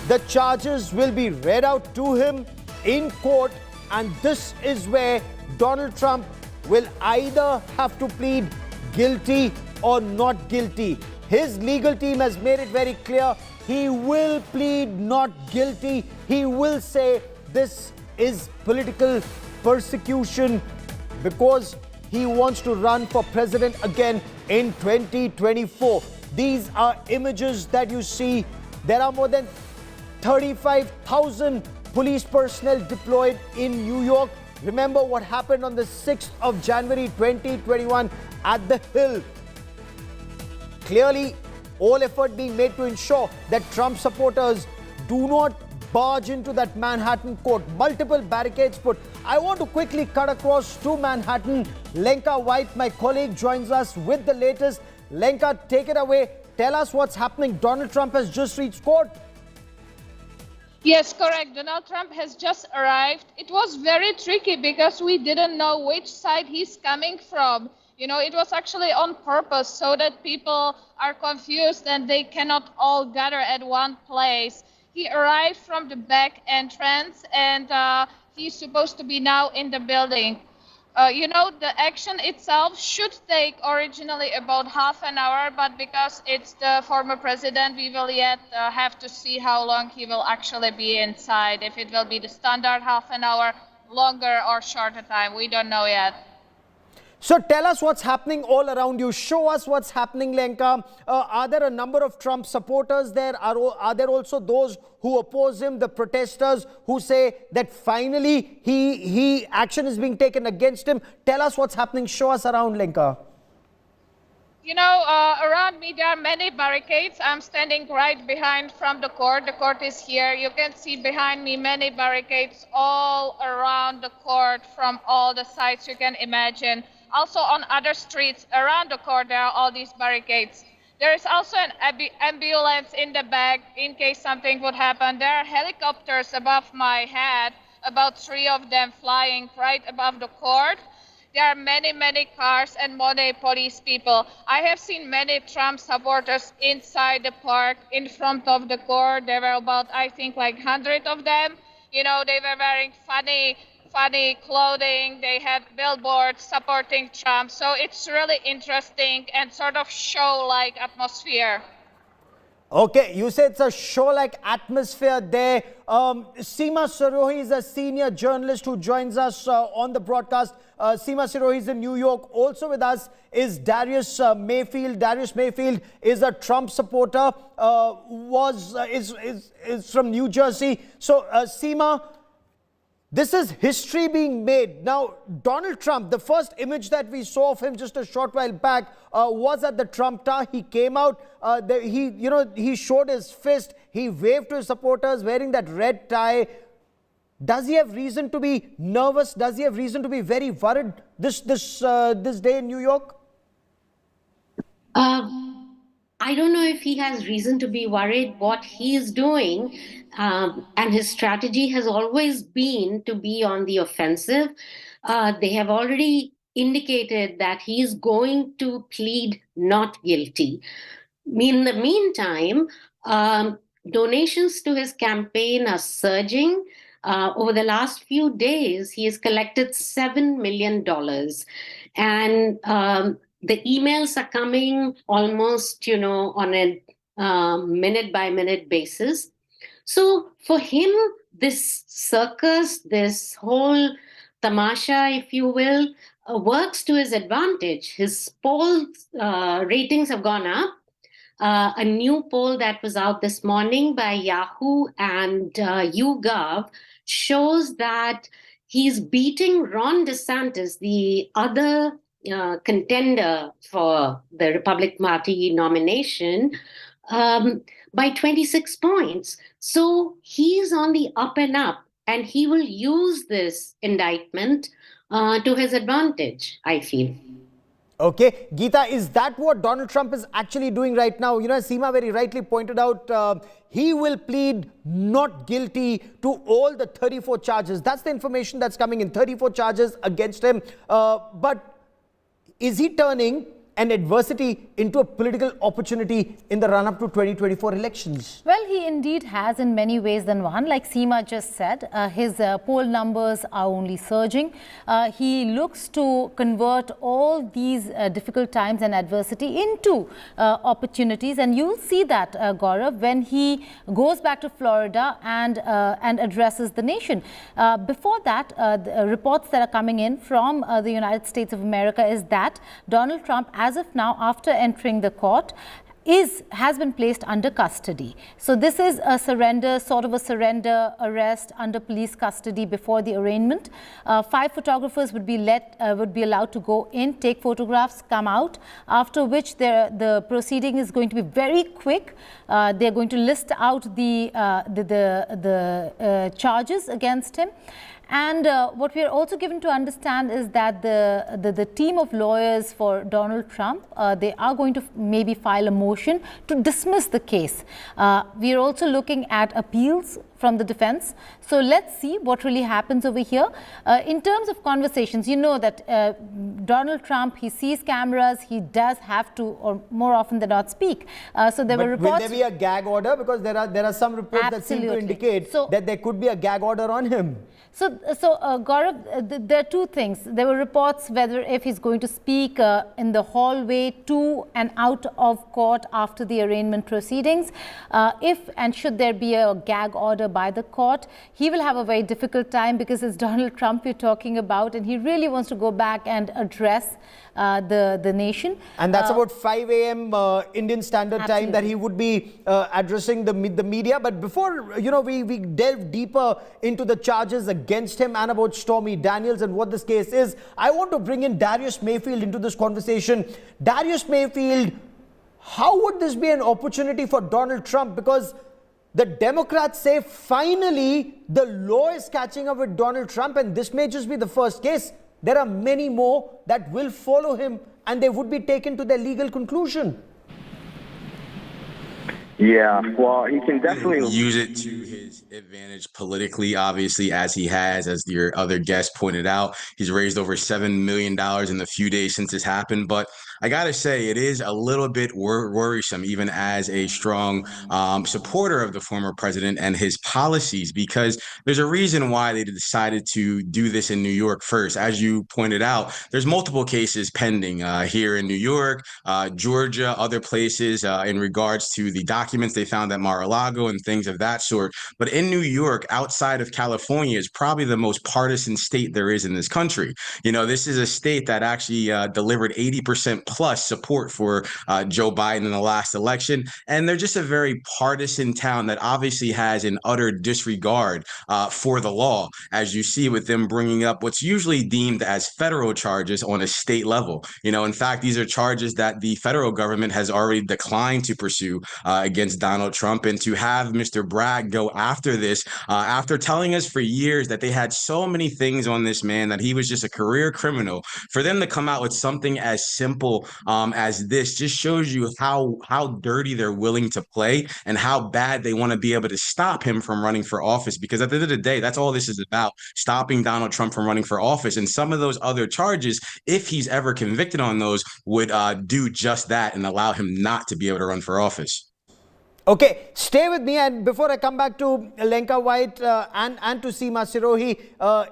The charges will be read out to him in court, and this is where Donald Trump will either have to plead guilty or not guilty. His legal team has made it very clear he will plead not guilty. He will say this is political persecution because he wants to run for president again in 2024. These are images that you see. There are more than 35,000 police personnel deployed in New York. Remember what happened on the 6th of January 2021 at the Hill. Clearly, all effort being made to ensure that Trump supporters do not barge into that Manhattan court. Multiple barricades put. I want to quickly cut across to Manhattan. Lenka White, my colleague, joins us with the latest. Lenka, take it away. Tell us what's happening. Donald Trump has just reached court. Yes, correct. Donald Trump has just arrived. It was very tricky because we didn't know which side he's coming from. You know, it was actually on purpose so that people are confused and they cannot all gather at one place. He arrived from the back entrance and he's supposed to be now in the building. You know, the action itself should take originally about half an hour, but because it's the former president, we will yet have to see how long he will actually be inside. If it will be the standard half an hour, longer or shorter time, we don't know yet. So tell us what's happening all around you. Show us what's happening, Lenka. Are there a number of Trump supporters there? Are there also those who oppose him, the protesters who say that finally action is being taken against him? Tell us what's happening. Show us around, Lenka. You know, around me there are many barricades. I'm standing right behind from the court. The court is here. You can see behind me many barricades all around the court from all the sides you can imagine. Also on other streets around the court, there are all these barricades. There is also an ambulance in the back in case something would happen. There are helicopters above my head, about 3 of them flying right above the court. There are many, many cars and many police people. I have seen many Trump supporters inside the park in front of the court. There were about, I think, like 100 of them. You know, they were wearing funny clothing. They had billboards supporting Trump. So it's really interesting and sort of show-like atmosphere. Okay, you said it's a show-like atmosphere there. Seema Sirohi is a senior journalist who joins us on the broadcast. Seema Sirohi is in New York. Also with us is Darius Mayfield. Darius Mayfield is a Trump supporter, is from New Jersey. So, Seema, this is history being made. Now, Donald Trump, the first image that we saw of him just a short while back was at the Trump Tower. He came out, he showed his fist. He waved to his supporters wearing that red tie. Does he have reason to be nervous? Does he have reason to be very worried this day in New York? I don't know if he has reason to be worried. What he is doing, and his strategy has always been to be on the offensive. They have already indicated that he is going to plead not guilty. In the meantime, donations to his campaign are surging. Over the last few days, he has collected $7 million. And the emails are coming almost, on a minute by minute basis. So for him, this circus, this whole tamasha, if you will, works to his advantage. His poll ratings have gone up. A new poll that was out this morning by Yahoo and YouGov shows that he's beating Ron DeSantis, the other contender for the Republican Party nomination, by 26 points. So he's on the up and up, and he will use this indictment to his advantage, I feel. Okay, Geeta, is that what Donald Trump is actually doing right now? As Seema very rightly pointed out, he will plead not guilty to all the 34 charges. That's the information that's coming in, 34 charges against him. But is he turning an adversity into a political opportunity in the run-up to 2024 elections? Well, he indeed has in many ways than one. Like Seema just said, his poll numbers are only surging. He looks to convert all these difficult times and adversity into opportunities. And you'll see that, Gaurav, when he goes back to Florida and addresses the nation. Before that, the reports that are coming in from the United States of America is that Donald Trump, as of now, after entering the court, has been placed under custody. So this is a surrender, sort of a surrender arrest under police custody before the arraignment. 5 photographers would be allowed to go in, take photographs, come out, after which the proceeding is going to be very quick. They're going to list out the charges against him. And what we are also given to understand is that the team of lawyers for Donald Trump, they are going to maybe file a motion to dismiss the case. We are also looking at appeals from the defense. So let's see what really happens over here. In terms of conversations, you know that Donald Trump, he sees cameras, he does have to, or more often than not, speak. So there were reports. Will there be a gag order? Because there are some reports that seem to indicate that there could be a gag order on him. So Gaurav, there are two things. There were reports whether if he's going to speak in the hallway to and out of court after the arraignment proceedings. If and should there be a gag order by the court, he will have a very difficult time because it's Donald Trump we're talking about, and he really wants to go back and address the nation. And that's about 5 a.m. Indian Standard Time that he would be addressing the media. But before we delve deeper into the charges against him and about Stormy Daniels and what this case is, I want to bring in Darius Mayfield into this conversation. Darius Mayfield, how would this be an opportunity for Donald Trump? Because the Democrats say finally the law is catching up with Donald Trump, and this may just be the first case. There are many more that will follow him, and they would be taken to their legal conclusion. Yeah, well, he can definitely use it to his advantage politically, obviously, as he has, as your other guest pointed out. He's raised over $7 million in the few days since this happened. But I got to say, it is a little bit worrisome, even as a strong supporter of the former president and his policies, because there's a reason why they decided to do this in New York first. As you pointed out, there's multiple cases pending here in New York, Georgia, other places in regards to the documents they found at Mar-a-Lago and things of that sort. But in New York, outside of California, is probably the most partisan state there is in this country. This is a state that actually delivered 80% plus support for Joe Biden in the last election. And they're just a very partisan town that obviously has an utter disregard for the law, as you see with them bringing up what's usually deemed as federal charges on a state level. In fact, these are charges that the federal government has already declined to pursue against Donald Trump. And to have Mr. Bragg go after this, after telling us for years that they had so many things on this man, that he was just a career criminal, for them to come out with something as simple simple as this just shows you how dirty they're willing to play and how bad they want to be able to stop him from running for office. Because at the end of the day, that's all this is about, stopping Donald Trump from running for office. And some of those other charges, if he's ever convicted on those, would do just that and allow him not to be able to run for office. Okay, stay with me, and before I come back to Lenka White and to Seema Sirohi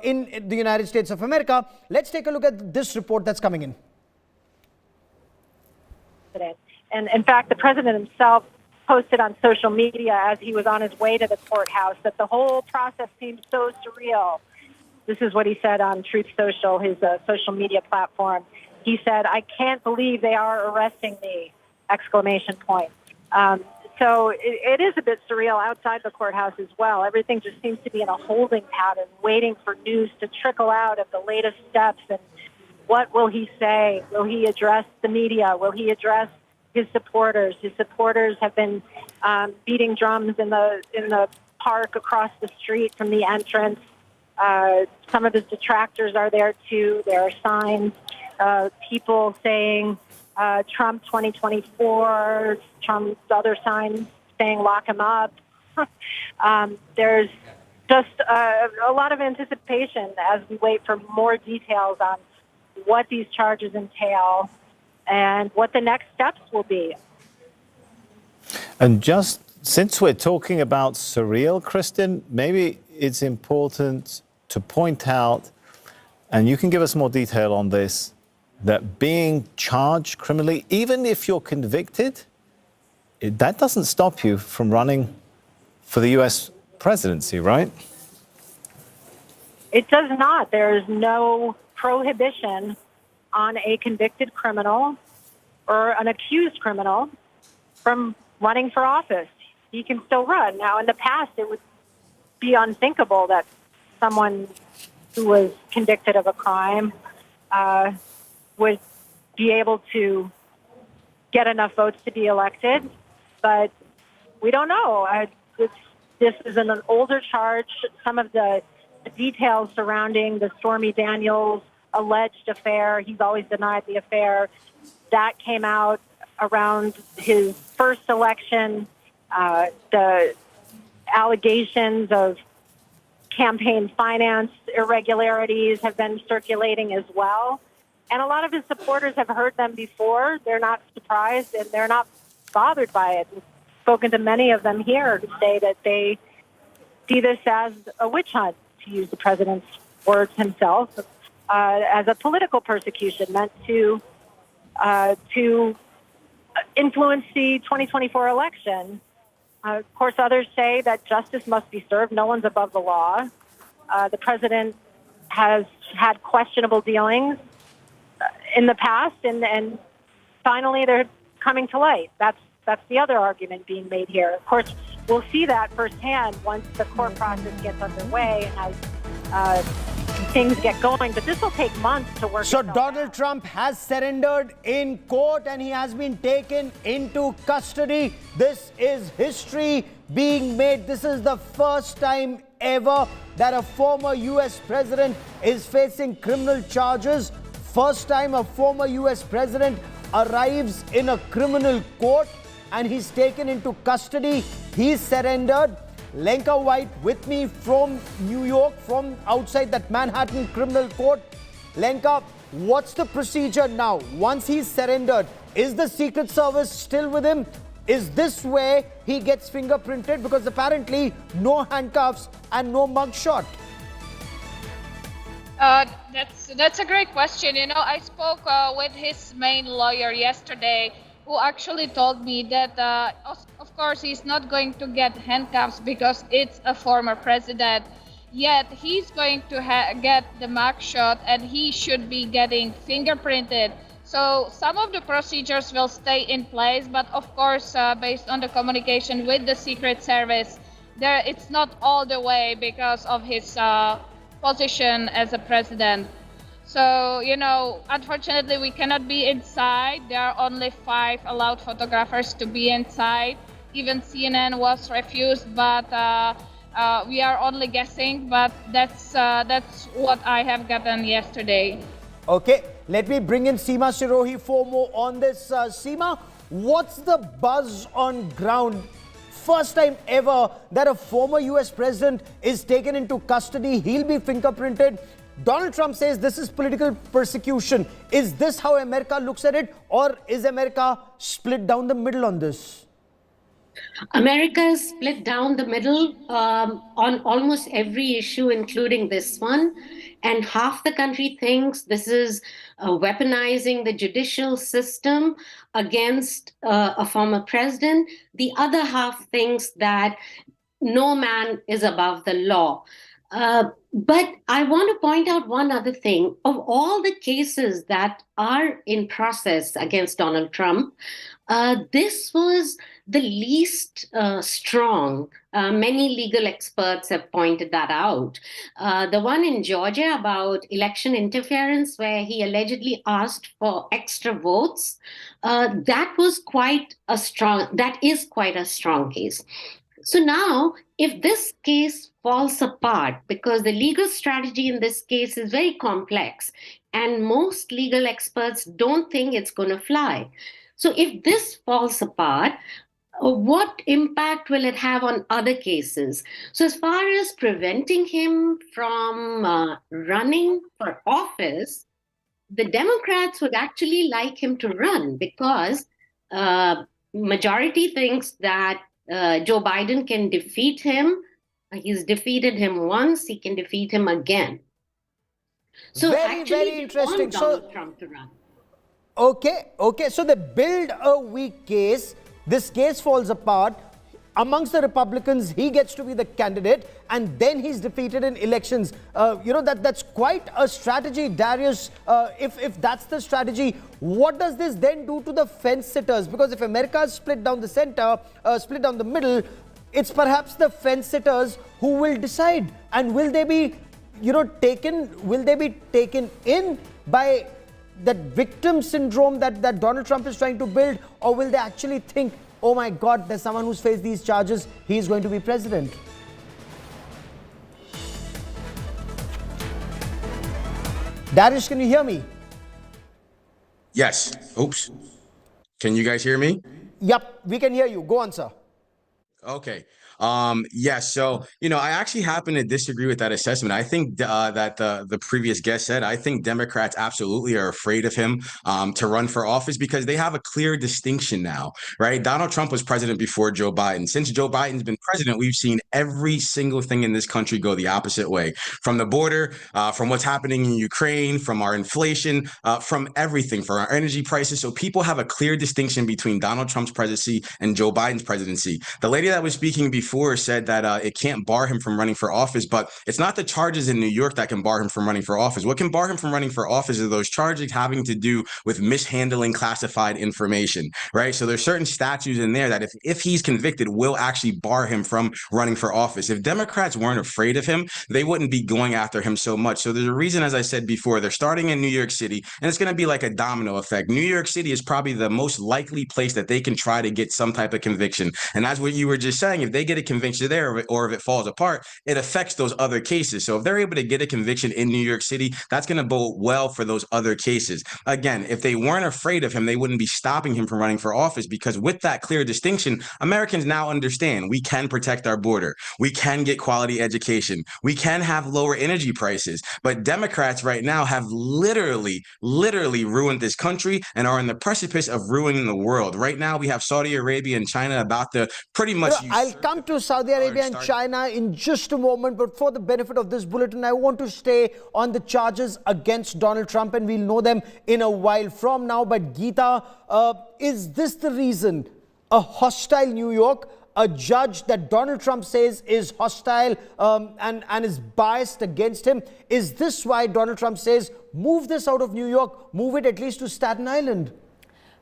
in the United States of America, let's take a look at this report that's coming in. And in fact, the president himself posted on social media as he was on his way to the courthouse that the whole process seemed so surreal. This is what he said on Truth Social, his social media platform. He said, "I can't believe they are arresting me!" Exclamation point. So it is a bit surreal outside the courthouse as well. Everything just seems to be in a holding pattern, waiting for news to trickle out of the latest steps. And what will he say? Will he address the media? Will he address his supporters? His supporters have been beating drums in the park across the street from the entrance. Some of his detractors are there too. There are signs, people saying Trump 2024, Trump's other signs saying lock him up. There's just a lot of anticipation as we wait for more details on what these charges entail and what the next steps will be. And just since we're talking about surreal, Kristen, maybe it's important to point out, and you can give us more detail on this, that being charged criminally, even if you're convicted, that doesn't stop you from running for the U.S. presidency, right? It does not. There is no prohibition on a convicted criminal or an accused criminal from running for office. He can still run. Now, in the past, it would be unthinkable that someone who was convicted of a crime would be able to get enough votes to be elected, but we don't know. This is an older charge. Some of the details surrounding the Stormy Daniels alleged affair, he's always denied the affair, that came out around his first election. The allegations of campaign finance irregularities have been circulating as well. And a lot of his supporters have heard them before. They're not surprised and they're not bothered by it. We've spoken to many of them here who say that they see this as a witch hunt, to use the president's words himself, as a political persecution meant to influence the 2024 election. Of course, others say that justice must be served. No one's above the law. The president has had questionable dealings in the past, and finally they're coming to light. That's the other argument being made here. Of course, we'll see that firsthand once the court process gets underway and as things get going. But this will take months to work. So Donald Trump has surrendered in court and he has been taken into custody. This is history being made. This is the first time ever that a former U.S. president is facing criminal charges. First time a former U.S. president arrives in a criminal court and he's taken into custody. He's surrendered. Lenka White with me from New York, from outside that Manhattan criminal court. Lenka, what's the procedure now? Once he's surrendered, is the Secret Service still with him? Is this where he gets fingerprinted? Because apparently no handcuffs and no mugshot. That's a great question. You know, I spoke with his main lawyer yesterday, who actually told me that, of course, he's not going to get handcuffs because it's a former president. Yet he's going to get the mugshot and he should be getting fingerprinted. So some of the procedures will stay in place, but of course, based on the communication with the Secret Service, it's not all the way because of his position as a president. So, you know, unfortunately, we cannot be inside. There are only 5 allowed photographers to be inside. Even CNN was refused, but we are only guessing. But that's what I have gotten yesterday. Okay, let me bring in Seema Sirohi for more on this. Seema, what's the buzz on ground? First time ever that a former US president is taken into custody. He'll be fingerprinted. Donald Trump says this is political persecution. Is this how America looks at it, or is America split down the middle on this? America is split down the middle on almost every issue, including this one. And half the country thinks this is weaponizing the judicial system against a former president. The other half thinks that no man is above the law. But I want to point out one other thing. Of all the cases that are in process against Donald Trump, this was the least strong. Many legal experts have pointed that out. The one in Georgia about election interference, where he allegedly asked for extra votes, that is quite a strong case. So now, if this case falls apart, because the legal strategy in this case is very complex, and most legal experts don't think it's going to fly. So if this falls apart, what impact will it have on other cases? So as far as preventing him from running for office, the Democrats would actually like him to run, because majority thinks that Joe Biden can defeat him. He's defeated him once, he can defeat him again. So very interesting. Want Donald Trump to run. Okay. So they build a weak case. This case falls apart. Amongst the Republicans, he gets to be the candidate, and then he's defeated in elections. That's quite a strategy, Darius. If that's the strategy, what does this then do to the fence sitters? Because if America is split down the center, split down the middle, it's perhaps the fence sitters who will decide. And will they be, taken in by that victim syndrome that Donald Trump is trying to build, or will they actually think, oh my God, there's someone who's faced these charges, he's going to be president? Darius, can you hear me? Yes. Oops. Can you guys hear me? Yep, we can hear you. Go on, sir. Okay. Yes. So, I actually happen to disagree with that assessment. I think that the previous guest said, I think Democrats absolutely are afraid of him to run for office, because they have a clear distinction now, right? Donald Trump was president before Joe Biden. Since Joe Biden's been president, we've seen every single thing in this country go the opposite way, from the border, from what's happening in Ukraine, from our inflation, from everything, from our energy prices. So people have a clear distinction between Donald Trump's presidency and Joe Biden's presidency. The lady that was speaking before said that it can't bar him from running for office, but it's not the charges in New York that can bar him from running for office. What can bar him from running for office are those charges having to do with mishandling classified information, right? So there's certain statutes in there that if he's convicted will actually bar him from running for office. If Democrats weren't afraid of him, they wouldn't be going after him so much. So there's a reason, as I said before, they're starting in New York City, and it's going to be like a domino effect. New York City is probably the most likely place that they can try to get some type of conviction. And that's what you were just saying. If they get a conviction there, or if it falls apart, it affects those other cases. So if they're able to get a conviction in New York City, that's going to bode well for those other cases. Again, if they weren't afraid of him, they wouldn't be stopping him from running for office, because with that clear distinction, Americans now understand we can protect our border. We can get quality education. We can have lower energy prices. But Democrats right now have literally ruined this country and are on the precipice of ruining the world. Right now, we have Saudi Arabia and China about to pretty much... I'll come to Saudi Arabia and China in just a moment, but for the benefit of this bulletin, I want to stay on the charges against Donald Trump, and we'll know them in a while from now. But Geeta, is this the reason? A hostile New York, a judge that Donald Trump says is hostile and is biased against him. Is this why Donald Trump says, move this out of New York, move it at least to Staten Island?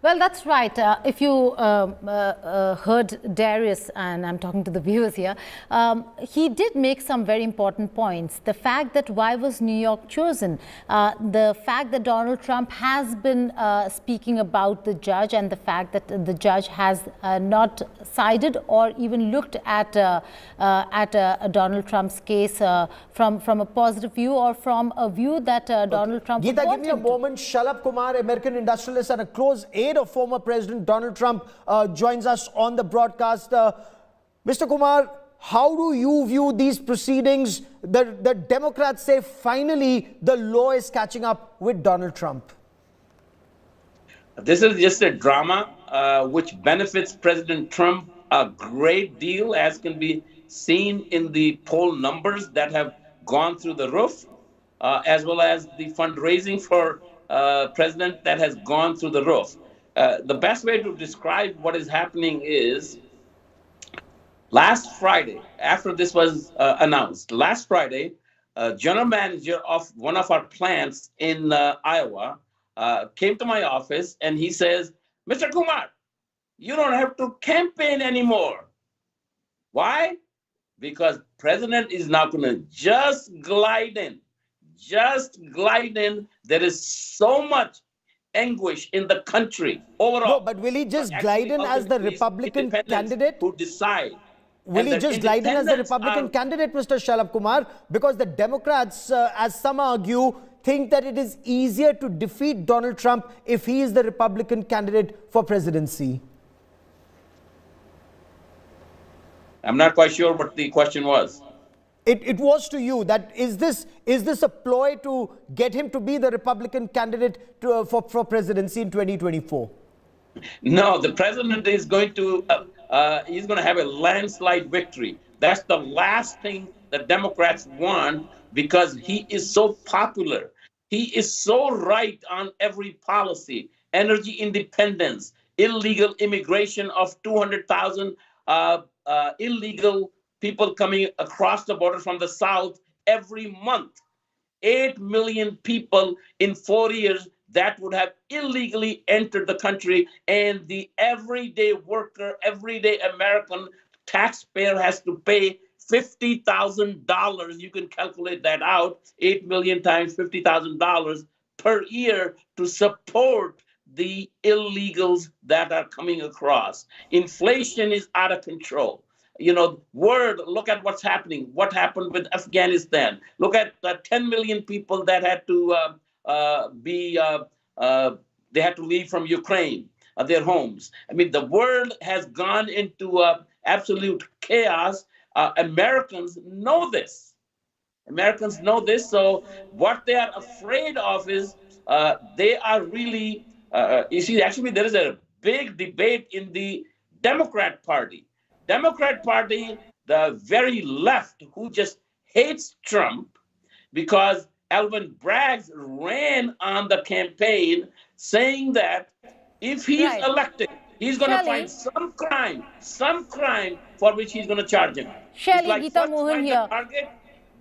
Well, that's right. If you heard Darius, and I'm talking to the viewers here, he did make some very important points. The fact that why was New York chosen, the fact that Donald Trump has been speaking about the judge, and the fact that the judge has not sided or even looked at Donald Trump's case from a positive view, or from a view that Donald Trump Geeta, give me a moment. Shalabh Kumar, American industrialist and a close aide of former President Donald Trump, joins us on the broadcast. Mr. Kumar, how do you view these proceedings? The Democrats say finally the law is catching up with Donald Trump. This is just a drama which benefits President Trump a great deal, as can be seen in the poll numbers that have gone through the roof, as well as the fundraising for president that has gone through the roof. The best way to describe what is happening is, last Friday, after this was announced, last Friday, general manager of one of our plants in Iowa came to my office and he says, "Mr. Kumar, you don't have to campaign anymore." Why? Because president is now going to just glide in. There is so much anguish in the country overall. No, but will he just glide in as the Republican candidate? Who decide? Will he just glide in as the Republican candidate, Mr. Shalabh Kumar? Because the Democrats, as some argue, think that it is easier to defeat Donald Trump if he is the Republican candidate for presidency. I'm not quite sure what the question was. It was to you that is this a ploy to get him to be the Republican candidate for presidency in 2024? No, the president is going to he's going to have a landslide victory. That's the last thing the Democrats want, because he is so popular. He is so right on every policy: energy independence, illegal immigration of 200,000 illegal people coming across the border from the south every month. 8 million people in 4 years that would have illegally entered the country, and the everyday worker, everyday American taxpayer has to pay $50,000. You can calculate that out. 8 million times $50,000 per year to support the illegals that are coming across. Inflation is out of control. You know, look at what's happening. What happened with Afghanistan? Look at the 10 million people that had to they had to leave from Ukraine, their homes. I mean, the world has gone into absolute chaos. Americans know this. So what they are afraid of is they are really, you see, actually there is a big debate in the Democrat Party. The very left, who just hates Trump, because Alvin Bragg ran on the campaign saying that if he's elected, he's going to find some crime for which he's going to charge him. Shelly, Geeta Mohan here.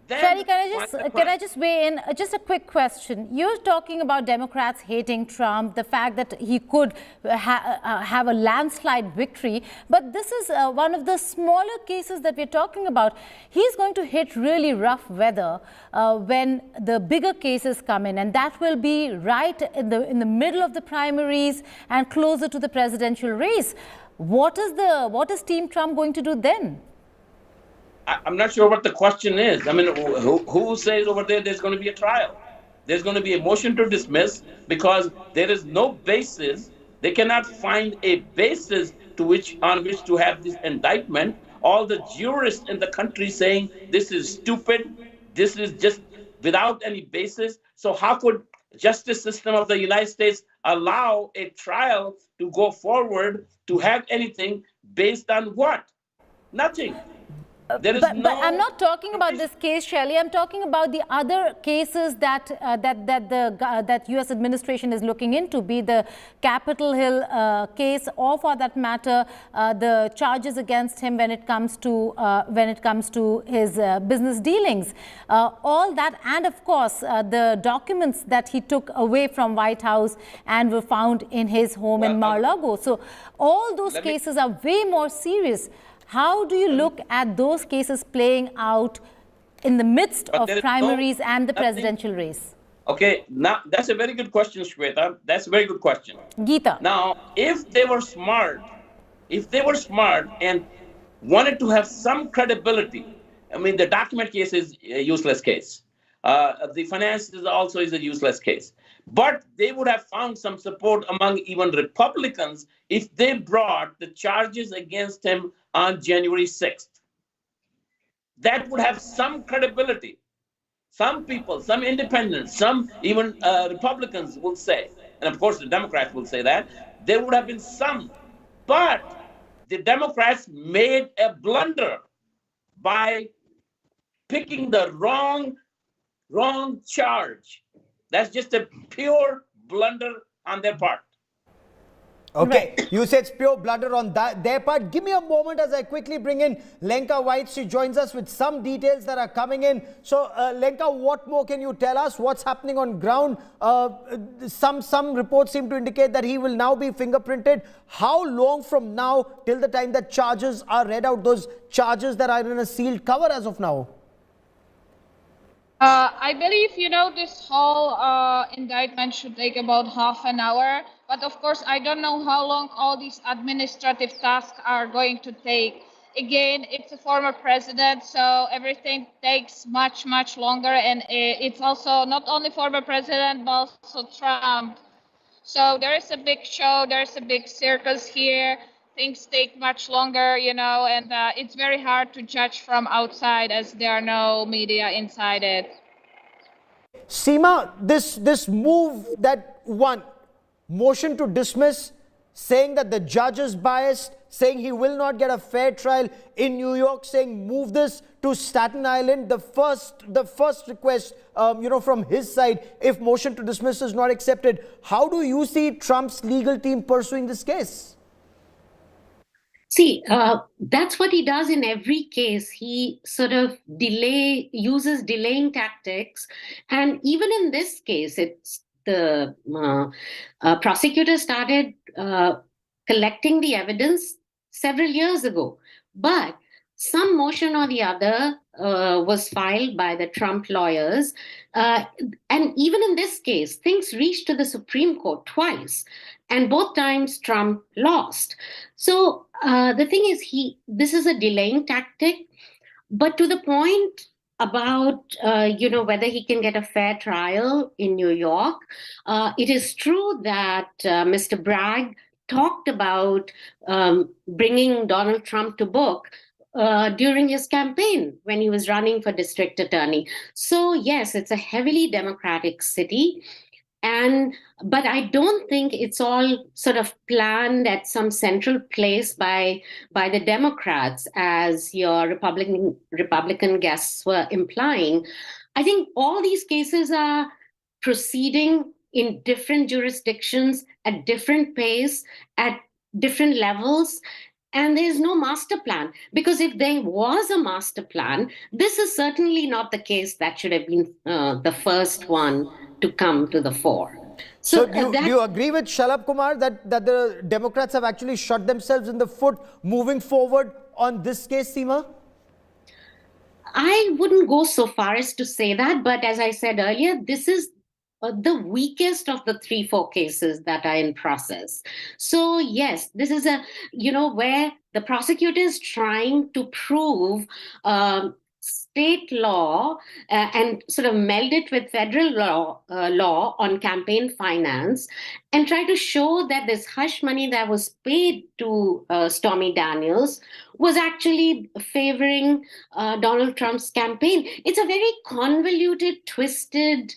Shelly, can I just weigh in? Just a quick question. You're talking about Democrats hating Trump, the fact that he could have a landslide victory. But this is one of the smaller cases that we're talking about. He's going to hit really rough weather when the bigger cases come in. And that will be right in the middle of the primaries and closer to the presidential race. What is Team Trump going to do then? I'm not sure what the question is. I mean, who says over there there's going to be a trial? There's going to be a motion to dismiss because there is no basis. They cannot find a basis on which to have this indictment. All the jurists in the country saying this is stupid. This is just without any basis. So how could justice system of the United States allow a trial to go forward to have anything based on what? Nothing. There is But I'm not talking about this case, Shelley. I'm talking about the other cases that that U.S. administration is looking into, be the Capitol Hill case, or for that matter, the charges against him when it comes to his business dealings. All that, and of course, the documents that he took away from White House and were found in his home in Mar-a-Lago. So all those cases are way more serious. How do you look at those cases playing out in the midst of primaries and the presidential race? Okay, now that's a very good question, Shweta. That's a very good question. Geeta. Now, if they were smart and wanted to have some credibility, I mean, the document case is a useless case. The finances also is a useless case. But they would have found some support among even Republicans if they brought the charges against him on January 6th. That would have some credibility. Some people, some independents, some even Republicans will say, and of course the Democrats will say that, there would have been some. But the Democrats made a blunder by picking the wrong charge. That's just a pure blunder on their part. Okay, you said it's pure blunder on their part. Give me a moment as I quickly bring in Lenka White. She joins us with some details that are coming in. So, Lenka, what more can you tell us? What's happening on ground? Some reports seem to indicate that he will now be fingerprinted. How long from now till the time that charges are read out, those charges that are in a sealed cover as of now? I believe, this whole indictment should take about half an hour. But of course, I don't know how long all these administrative tasks are going to take. Again, it's a former president, so everything takes much, much longer. And it's also not only former president, but also Trump. So there is a big show, there's a big circus here. Things take much longer, and it's very hard to judge from outside as there are no media inside it. Seema, this move that one, motion to dismiss, saying that the judge is biased, saying he will not get a fair trial in New York, saying move this to Staten Island. The first request, from his side, if motion to dismiss is not accepted. How do you see Trump's legal team pursuing this case? See, that's what he does in every case. He sort of uses delaying tactics. And even in this case, it's the prosecutor started collecting the evidence several years ago. But some motion or the other was filed by the Trump lawyers. And even in this case, things reached to the Supreme Court twice. And both times Trump lost. So the thing is, this is a delaying tactic. But to the point about, whether he can get a fair trial in New York, it is true that Mr. Bragg talked about bringing Donald Trump to book during his campaign when he was running for district attorney. So yes, it's a heavily Democratic city. But I don't think it's all sort of planned at some central place by the Democrats, as your Republican guests were implying. I think all these cases are proceeding in different jurisdictions at different pace, at different levels. And there's no master plan, because if there was a master plan, this is certainly not the case that should have been the first one to come to the fore. So do you agree with Shalabh Kumar that the Democrats have actually shot themselves in the foot moving forward on this case, Seema? I wouldn't go so far as to say that, but as I said earlier, this is the weakest of the 3-4 cases that are in process. So yes, this is where the prosecutor is trying to prove state law and sort of meld it with federal law on campaign finance, and try to show that this hush money that was paid to Stormy Daniels was actually favoring Donald Trump's campaign. It's a very convoluted, twisted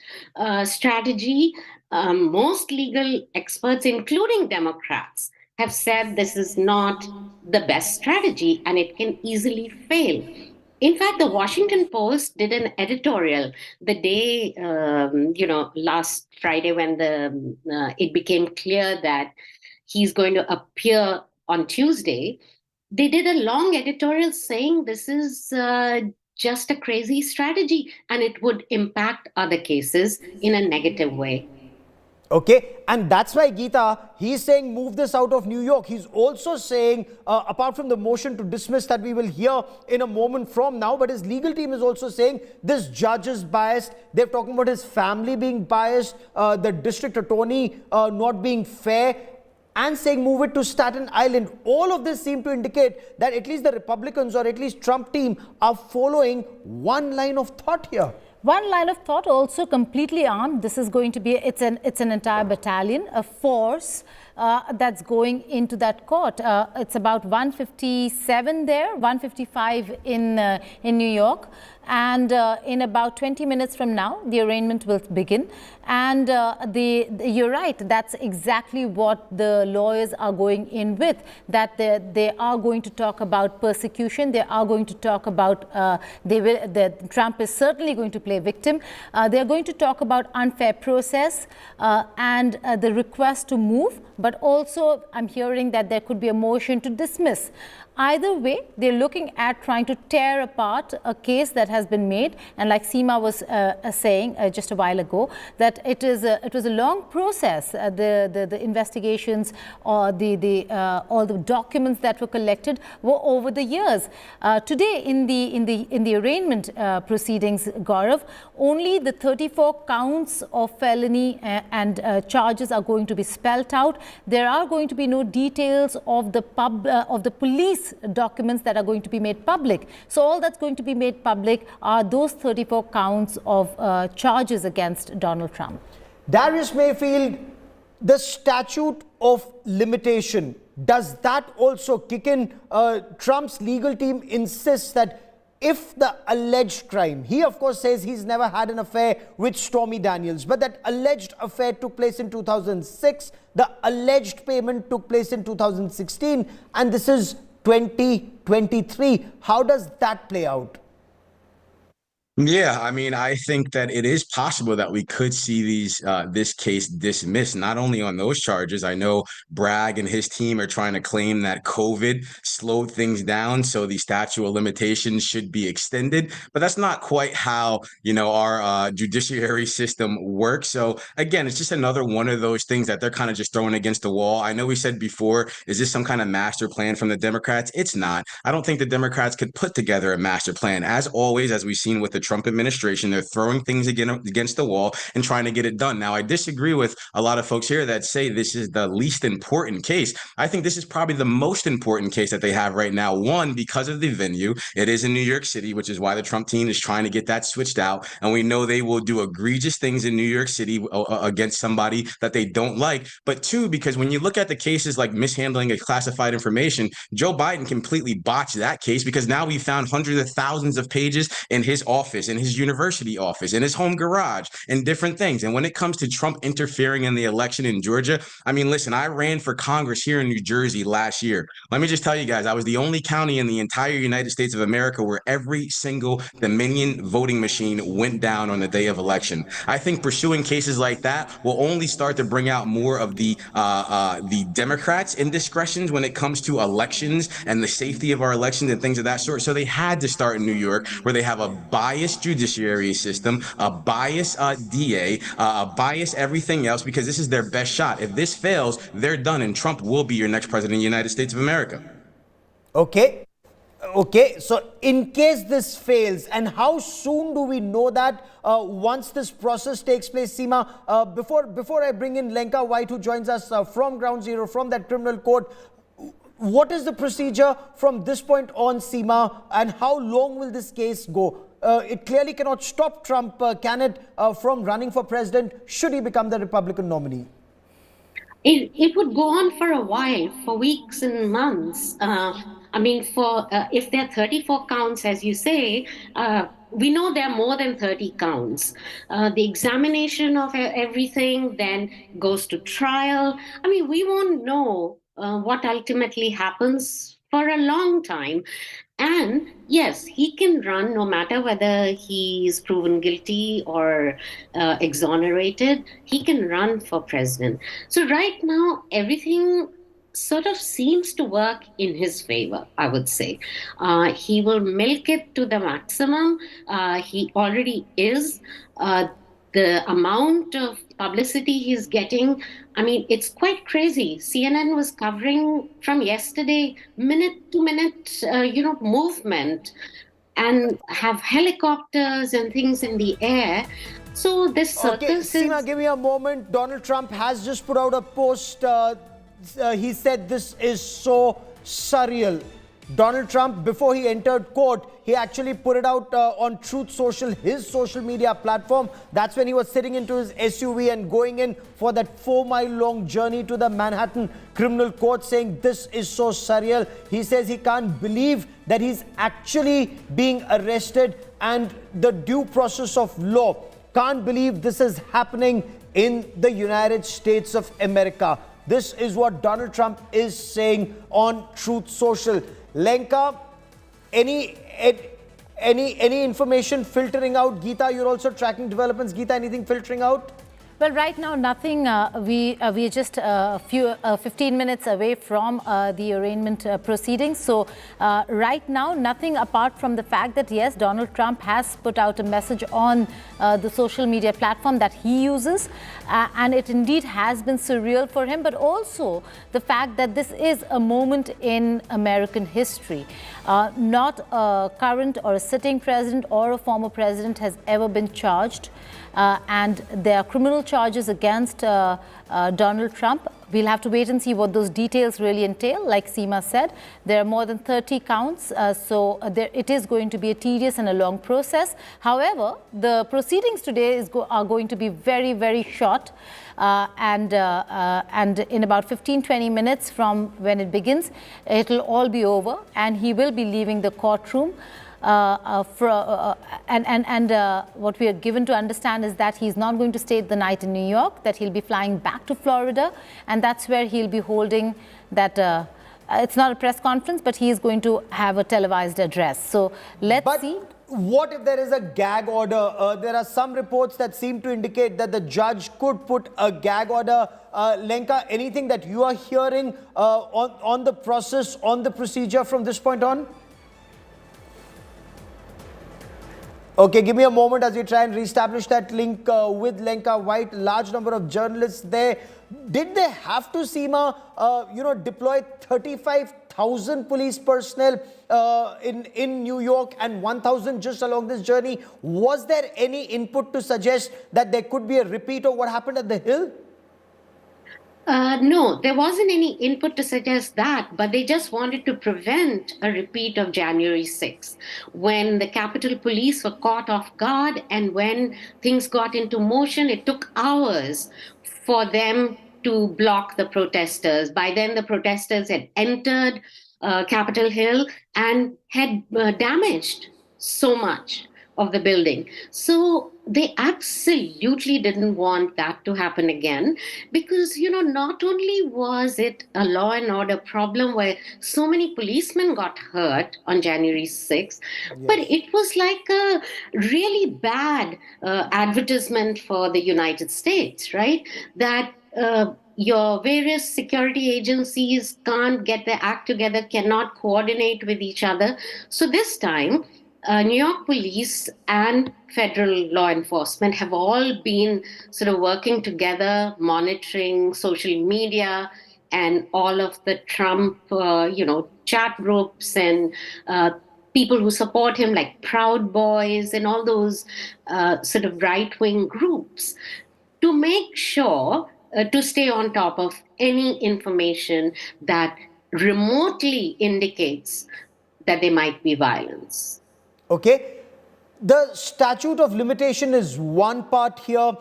strategy. Most legal experts, including Democrats, have said this is not the best strategy and it can easily fail. In fact, the Washington Post did an editorial the day, last Friday when it became clear that he's going to appear on Tuesday. They did a long editorial saying this is just a crazy strategy and it would impact other cases in a negative way. Okay, and that's why, Geeta, he's saying move this out of New York. He's also saying, apart from the motion to dismiss that we will hear in a moment from now, but his legal team is also saying this judge is biased. They're talking about his family being biased, the district attorney not being fair, and saying move it to Staten Island. All of this seem to indicate that at least the Republicans or at least Trump team are following one line of thought here. One line of thought, also completely armed. This is going to be, it's an entire battalion, a force that's going into that court. It's about 157 there, 155 in New York. And in about 20 minutes from now, the arraignment will begin. And you're right, that's exactly what the lawyers are going in with, that they are going to talk about persecution. They are going to talk about, Trump is certainly going to play victim. They're going to talk about unfair process and the request to move. But also, I'm hearing that there could be a motion to dismiss. Either way, they're looking at trying to tear apart a case that has been made. And like Seema was saying just a while ago, that it was a long process. The investigations or all the documents that were collected were over the years. Today, in the arraignment proceedings, Gaurav, only the 34 counts of felony and charges are going to be spelt out. There are going to be no details of the police documents that are going to be made public. So all that's going to be made public are those 34 counts of charges against Donald Trump. Darius Mayfield, the statute of limitation, does that also kick in? Trump's legal team insists that if the alleged crime, he of course says he's never had an affair with Stormy Daniels, but that alleged affair took place in 2006, the alleged payment took place in 2016, and this is 2023. How does that play out? Yeah, I mean, I think that it is possible that we could see this case dismissed, not only on those charges. I know Bragg and his team are trying to claim that COVID slowed things down, so the statute of limitations should be extended. But that's not quite how, our judiciary system works. So again, it's just another one of those things that they're kind of just throwing against the wall. I know we said before, is this some kind of master plan from the Democrats? It's not. I don't think the Democrats could put together a master plan. As always, as we've seen with the Trump administration, they're throwing things against the wall and trying to get it done. Now, I disagree with a lot of folks here that say this is the least important case. I think this is probably the most important case that they have right now. One, because of the venue. It is in New York City, which is why the Trump team is trying to get that switched out. And we know they will do egregious things in New York City against somebody that they don't like. But two, because when you look at the cases like mishandling of classified information, Joe Biden completely botched that case because now we found hundreds of thousands of pages in his office, in his university office, in his home garage, and different things. And when it comes to Trump interfering in the election in Georgia, I mean, listen, I ran for Congress here in New Jersey last year. Let me just tell you guys, I was the only county in the entire United States of America where every single Dominion voting machine went down on the day of election. I think pursuing cases like that will only start to bring out more of the Democrats' indiscretions when it comes to elections and the safety of our elections and things of that sort. So they had to start in New York, where they have a biased judiciary system, a biased DA, a biased everything else, because this is their best shot. If this fails, they're done, and Trump will be your next president of the United States of America. Okay. So in case this fails, and how soon do we know that once this process takes place, Seema? Before I bring in Lenka White, who joins us from Ground Zero, from that criminal court, what is the procedure from this point on, Seema, and how long will this case go? It clearly cannot stop Trump, can it, from running for president should he become the Republican nominee? It would go on for a while, for weeks and months. If there are 34 counts, as you say, we know there are more than 30 counts. The examination of everything then goes to trial. I mean, we won't know what ultimately happens for a long time. And yes, he can run no matter whether he is proven guilty or exonerated. He can run for president. So right now, everything sort of seems to work in his favor, I would say. He will milk it to the maximum. He already is. The amount of publicity he's getting, I mean, it's quite crazy. CNN was covering from yesterday, minute to minute, movement, and have helicopters and things in the air. So this circus Okay, Seema, give me a moment. Donald Trump has just put out a post. He said this is so surreal. Donald Trump, before he entered court, he actually put it out on Truth Social, his social media platform. That's when he was sitting into his SUV and going in for that 4-mile-long journey to the Manhattan Criminal Court, saying this is so surreal. He says he can't believe that he's actually being arrested and the due process of law. Can't believe this is happening in the United States of America. This is what Donald Trump is saying on Truth Social. Lenka, any information filtering out? Geeta, you're also tracking developments. Geeta, anything filtering out? Well, right now, nothing. We are just 15 minutes away from the arraignment proceedings. So right now, nothing apart from the fact that, yes, Donald Trump has put out a message on the social media platform that he uses. And it indeed has been surreal for him, but also the fact that this is a moment in American history. Not a current or a sitting president or a former president has ever been charged. And there are criminal charges against Donald Trump. We'll have to wait and see what those details really entail. Like Seema said, there are more than 30 counts, so it is going to be a tedious and a long process. However, the proceedings today are going to be very, very short. And in about 15-20 minutes from when it begins, it'll all be over, and he will be leaving the courtroom. What we are given to understand is that he's not going to stay the night in New York, that he'll be flying back to Florida, and that's where he'll be holding that. It's not a press conference, but he is going to have a televised address. So let's see. What if there is a gag order? There are some reports that seem to indicate that the judge could put a gag order. Lenka, anything that you are hearing on the process, on the procedure from this point on? Okay, give me a moment as we try and reestablish that link with Lenka White. Large number of journalists there. Did they have to, Seema, deploy 35,000 police personnel in New York and 1,000 just along this journey? Was there any input to suggest that there could be a repeat of what happened at the Hill? No, there wasn't any input to suggest that, but they just wanted to prevent a repeat of January 6th, when the Capitol Police were caught off guard, and when things got into motion, it took hours for them to block the protesters. By then, the protesters had entered Capitol Hill and had damaged so much of the building. So they absolutely didn't want that to happen again, because, not only was it a law and order problem where so many policemen got hurt on January 6th, but it was like a really bad advertisement for the United States, right? That your various security agencies can't get their act together, cannot coordinate with each other. So this time, New York police and federal law enforcement have all been sort of working together, monitoring social media and all of the Trump, chat groups and people who support him, like Proud Boys and all those sort of right-wing groups, to make sure to stay on top of any information that remotely indicates that there might be violence. Okay, the statute of limitation is one part here.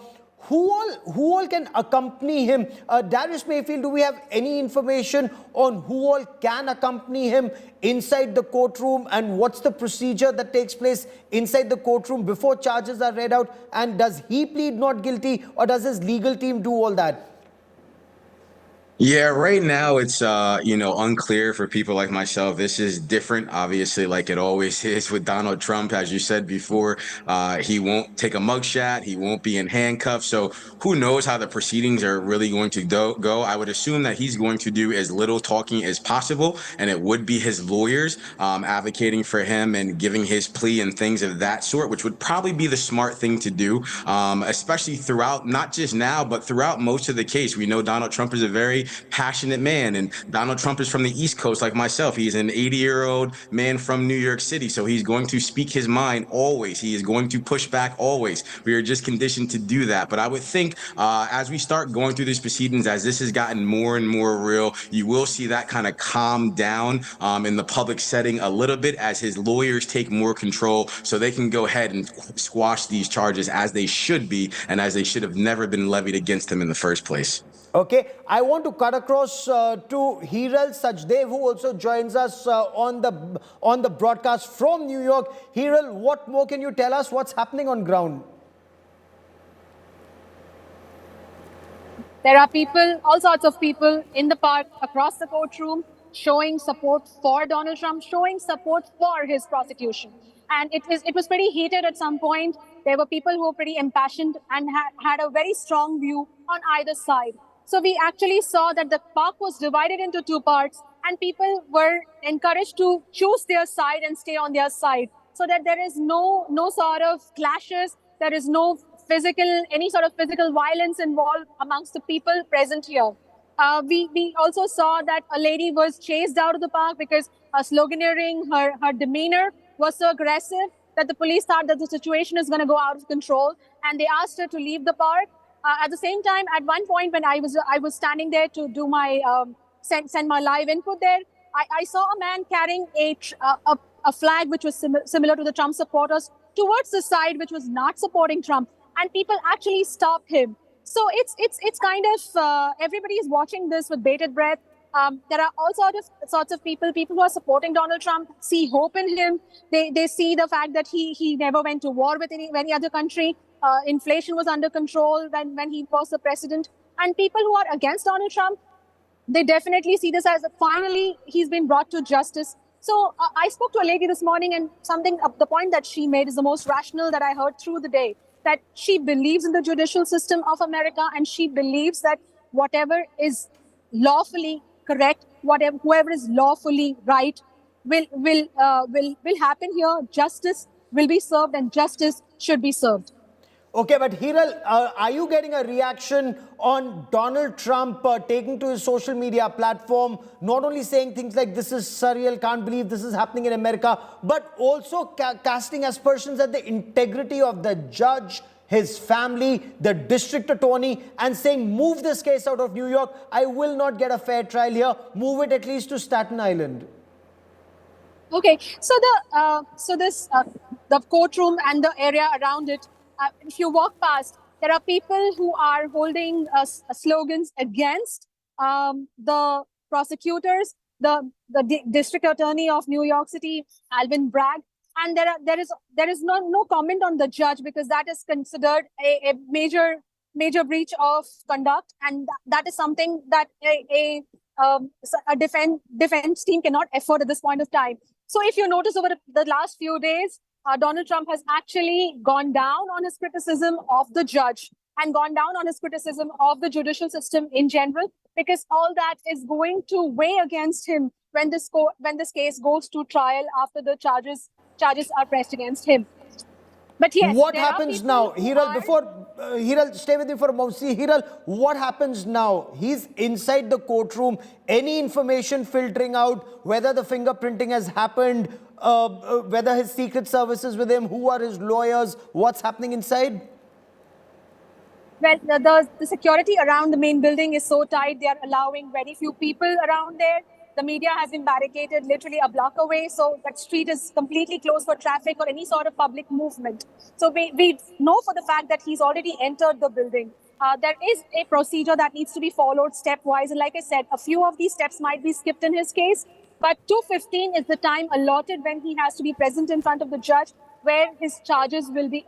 Who all can accompany him? Darius Mayfield, do we have any information on who all can accompany him inside the courtroom, and what's the procedure that takes place inside the courtroom before charges are read out? And does he plead not guilty, or does his legal team do all that? Yeah, right now it's unclear for people like myself. This is different, obviously, like it always is with Donald Trump. As you said before, he won't take a mugshot, he won't be in handcuffs. So who knows how the proceedings are really going to go? I would assume that he's going to do as little talking as possible, and it would be his lawyers advocating for him and giving his plea and things of that sort, which would probably be the smart thing to do, especially throughout, not just now, but throughout most of the case. We know Donald Trump is a very passionate man, and Donald Trump is from the East Coast like myself. He's an 80-year-old man from New York City, so he's going to speak his mind always. He is going to push back always. We are just conditioned to do that. But I would think as we start going through these proceedings, as this has gotten more and more real, you will see that kind of calm down in the public setting a little bit as his lawyers take more control, so they can go ahead and squash these charges as they should be and as they should have never been levied against him in the first place. Okay, I want to cut across to Hiral Sachdev, who also joins us on the broadcast from New York. Hiral, what more can you tell us? What's happening on ground? There are people, all sorts of people in the park across the courtroom showing support for Donald Trump, showing support for his prosecution. And it was pretty heated at some point. There were people who were pretty impassioned and had a very strong view on either side. So we actually saw that the park was divided into two parts, and people were encouraged to choose their side and stay on their side, so that there is no sort of clashes, there is no any sort of physical violence involved amongst the people present here. We also saw that a lady was chased out of the park because her sloganeering, her demeanor was so aggressive that the police thought that the situation is going to go out of control, and they asked her to leave the park. At the same time, at one point when I was standing there to do my send my live input there, I saw a man carrying a flag which was similar to the Trump supporters towards the side which was not supporting Trump, and people actually stopped him. So it's kind of everybody is watching this with bated breath. There are all sorts of people who are supporting Donald Trump, see hope in him. They see the fact that he never went to war with any other country. Inflation was under control when he was the president. And people who are against Donald Trump, they definitely see this as finally he's been brought to justice. So I spoke to a lady this morning, and the point that she made is the most rational that I heard through the day, that she believes in the judicial system of America, and she believes that whatever is lawfully correct, whoever is lawfully right will happen here. Justice will be served, and justice should be served. Okay, but Hiral, are you getting a reaction on Donald Trump taking to his social media platform, not only saying things like this is surreal, can't believe this is happening in America, but also casting aspersions at the integrity of the judge, his family, the district attorney, and saying, move this case out of New York. I will not get a fair trial here. Move it at least to Staten Island. Okay, so the courtroom and the area around it, if you walk past, there are people who are holding slogans against the prosecutors, the district attorney of New York City, Alvin Bragg, and there is no comment on the judge, because that is considered a major breach of conduct, and that is something that a defense team cannot afford at this point of time. So if you notice over the last few days, Donald Trump has actually gone down on his criticism of the judge and gone down on his criticism of the judicial system in general, because all that is going to weigh against him when this case goes to trial after the charges are pressed against him. But yes, what happens now, Hiral? Hiral, stay with me for a moment. See, Hiral, what happens now? He's inside the courtroom. Any information filtering out, whether the fingerprinting has happened, whether his secret service is with him, who are his lawyers, what's happening inside? Well, the security around the main building is so tight, they are allowing very few people around there. The media has been barricaded literally a block away, so that street is completely closed for traffic or any sort of public movement. So we know for the fact that he's already entered the building. There is a procedure that needs to be followed stepwise, and like I said, a few of these steps might be skipped in his case, but 2:15 is the time allotted when he has to be present in front of the judge, where his charges will be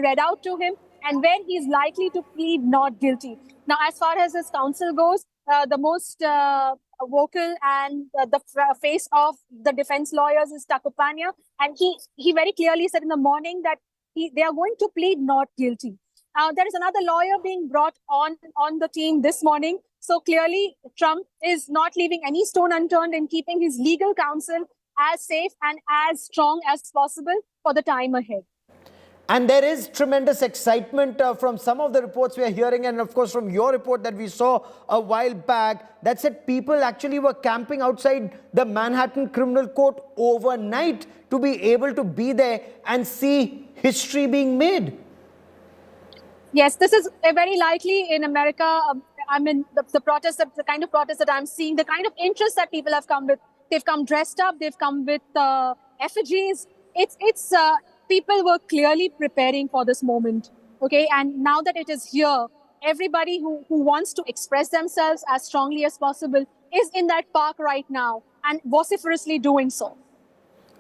read out to him, and where he's likely to plead not guilty. Now, as far as his counsel goes, the most vocal and the face of the defense lawyers is Takupanya. And he very clearly said in the morning that they are going to plead not guilty. There is another lawyer being brought on the team this morning. So clearly, Trump is not leaving any stone unturned in keeping his legal counsel as safe and as strong as possible for the time ahead. And there is tremendous excitement from some of the reports we are hearing, and of course from your report that we saw a while back, that said people actually were camping outside the Manhattan Criminal Court overnight to be able to be there and see history being made. Yes, this is very likely in America. I mean, the protest, the kind of protest that I'm seeing, the kind of interest that people have come with. They've come dressed up. They've come with effigies. People were clearly preparing for this moment. Okay, and now that it is here, everybody who wants to express themselves as strongly as possible is in that park right now and vociferously doing so.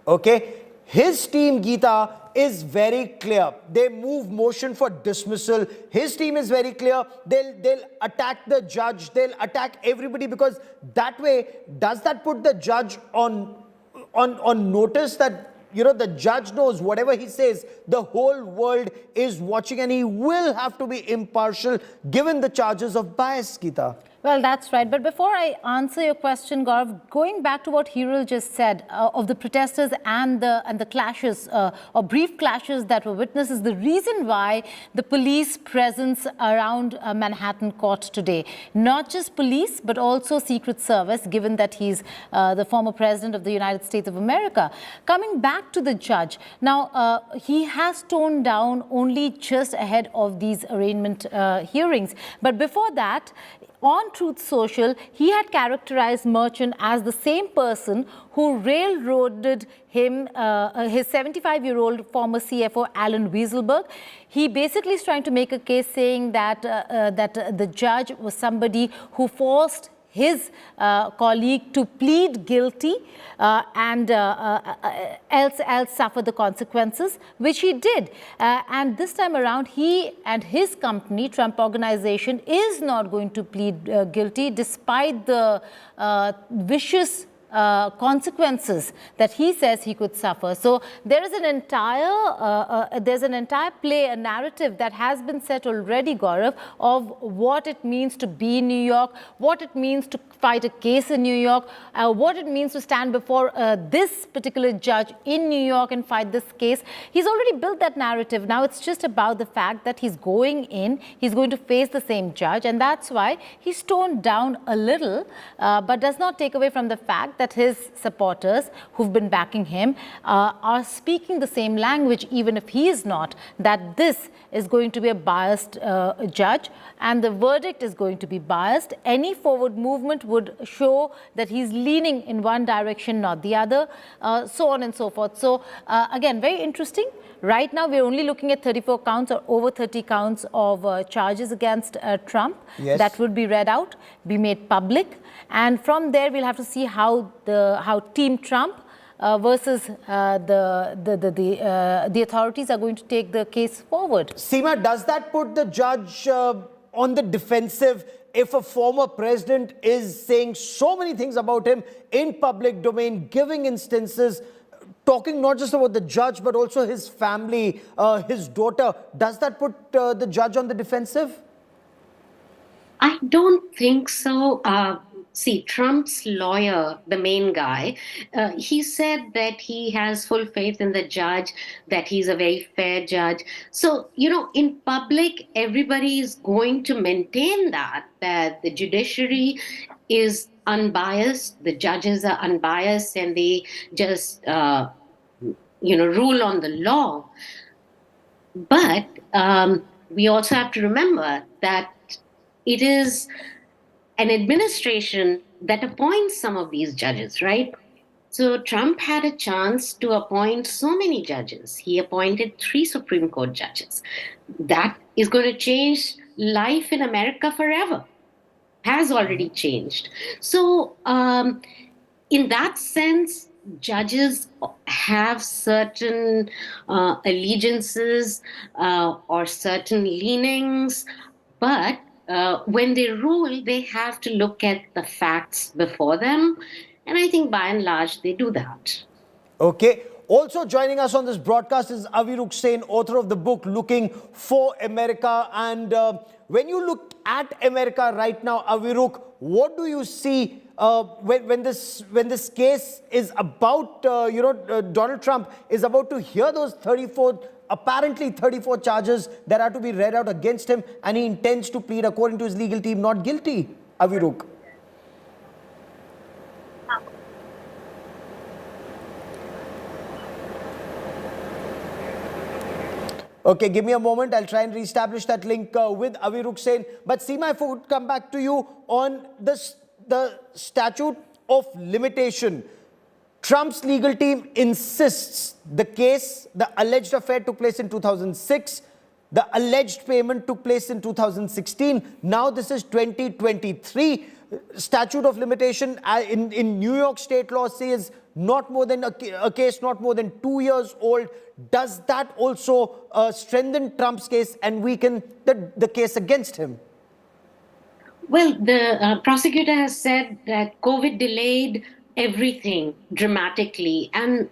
Okay. His team, Geeta, is very clear. They move motion for dismissal. His team is very clear. They'll attack the judge. They'll attack everybody, because that way, does that put the judge on notice that, you know, the judge knows whatever he says, the whole world is watching, and he will have to be impartial given the charges of bias, Geeta? Well, that's right. But before I answer your question, Gaurav, going back to what Hiral just said of the protesters and the clashes or brief clashes that were witnessed is the reason why the police presence around Manhattan Court today. Not just police, but also Secret Service, given that he's the former president of the United States of America. Coming back to the judge, now he has toned down only just ahead of these arraignment hearings. But before that, on Truth Social, he had characterized Merchant as the same person who railroaded him, his 75-year-old former CFO, Alan Wieselberg. He basically is trying to make a case saying that, the judge was somebody who forced his colleague to plead guilty and else suffer the consequences, which he did. And this time around, he and his company, Trump Organization, is not going to plead guilty despite the vicious consequences that he says he could suffer. So there is an entire play, a narrative that has been set already, Gaurav, of what it means to be in New York, what it means to fight a case in New York, what it means to stand before this particular judge in New York and fight this case. He's already built that narrative. Now it's just about the fact that he's going in, he's going to face the same judge, and that's why he's toned down a little, but does not take away from the fact that his supporters who've been backing him are speaking the same language, even if he is not, that this is going to be a biased judge and the verdict is going to be biased. Any forward movement would show that he's leaning in one direction, not the other, so on and so forth. So again, very interesting. Right now, we're only looking at 34 counts or over 30 counts of charges against Trump. Yes. That would be read out, be made public. And from there, we'll have to see how Team Trump versus the authorities are going to take the case forward. Seema, does that put the judge on the defensive if a former president is saying so many things about him in public domain, giving instances, talking not just about the judge, but also his family, his daughter? Does that put the judge on the defensive? I don't think so. See, Trump's lawyer, the main guy, he said that he has full faith in the judge, that he's a very fair judge. So, you know, in public, everybody is going to maintain that the judiciary is unbiased, the judges are unbiased, and they just, rule on the law. But we also have to remember that it is an administration that appoints some of these judges, right? So Trump had a chance to appoint so many judges. He appointed 3 Supreme Court judges. That is going to change life in America forever. Has already changed. So in that sense, judges have certain allegiances or certain leanings, but when they rule, they have to look at the facts before them. And I think by and large, they do that. Okay. Also joining us on this broadcast is Aviruk Sen, author of the book Looking for America. And when you look at America right now, Aviruk, what do you see when this case is about, Donald Trump is about to hear those apparently 34 charges that are to be read out against him, and he intends to plead, according to his legal team, not guilty? Aviruk. Okay, give me a moment. I'll try and reestablish that link with Aviruk Sen. But Seema, if I would come back to you on the statute of limitation. Trump's legal team insists the alleged affair took place in 2006. The alleged payment took place in 2016. Now this is 2023. Statute of limitation in New York state law says not more than a case not more than 2 years old. Does that also strengthen Trump's case and weaken the case against him? Well, the prosecutor has said that COVID delayed everything dramatically, and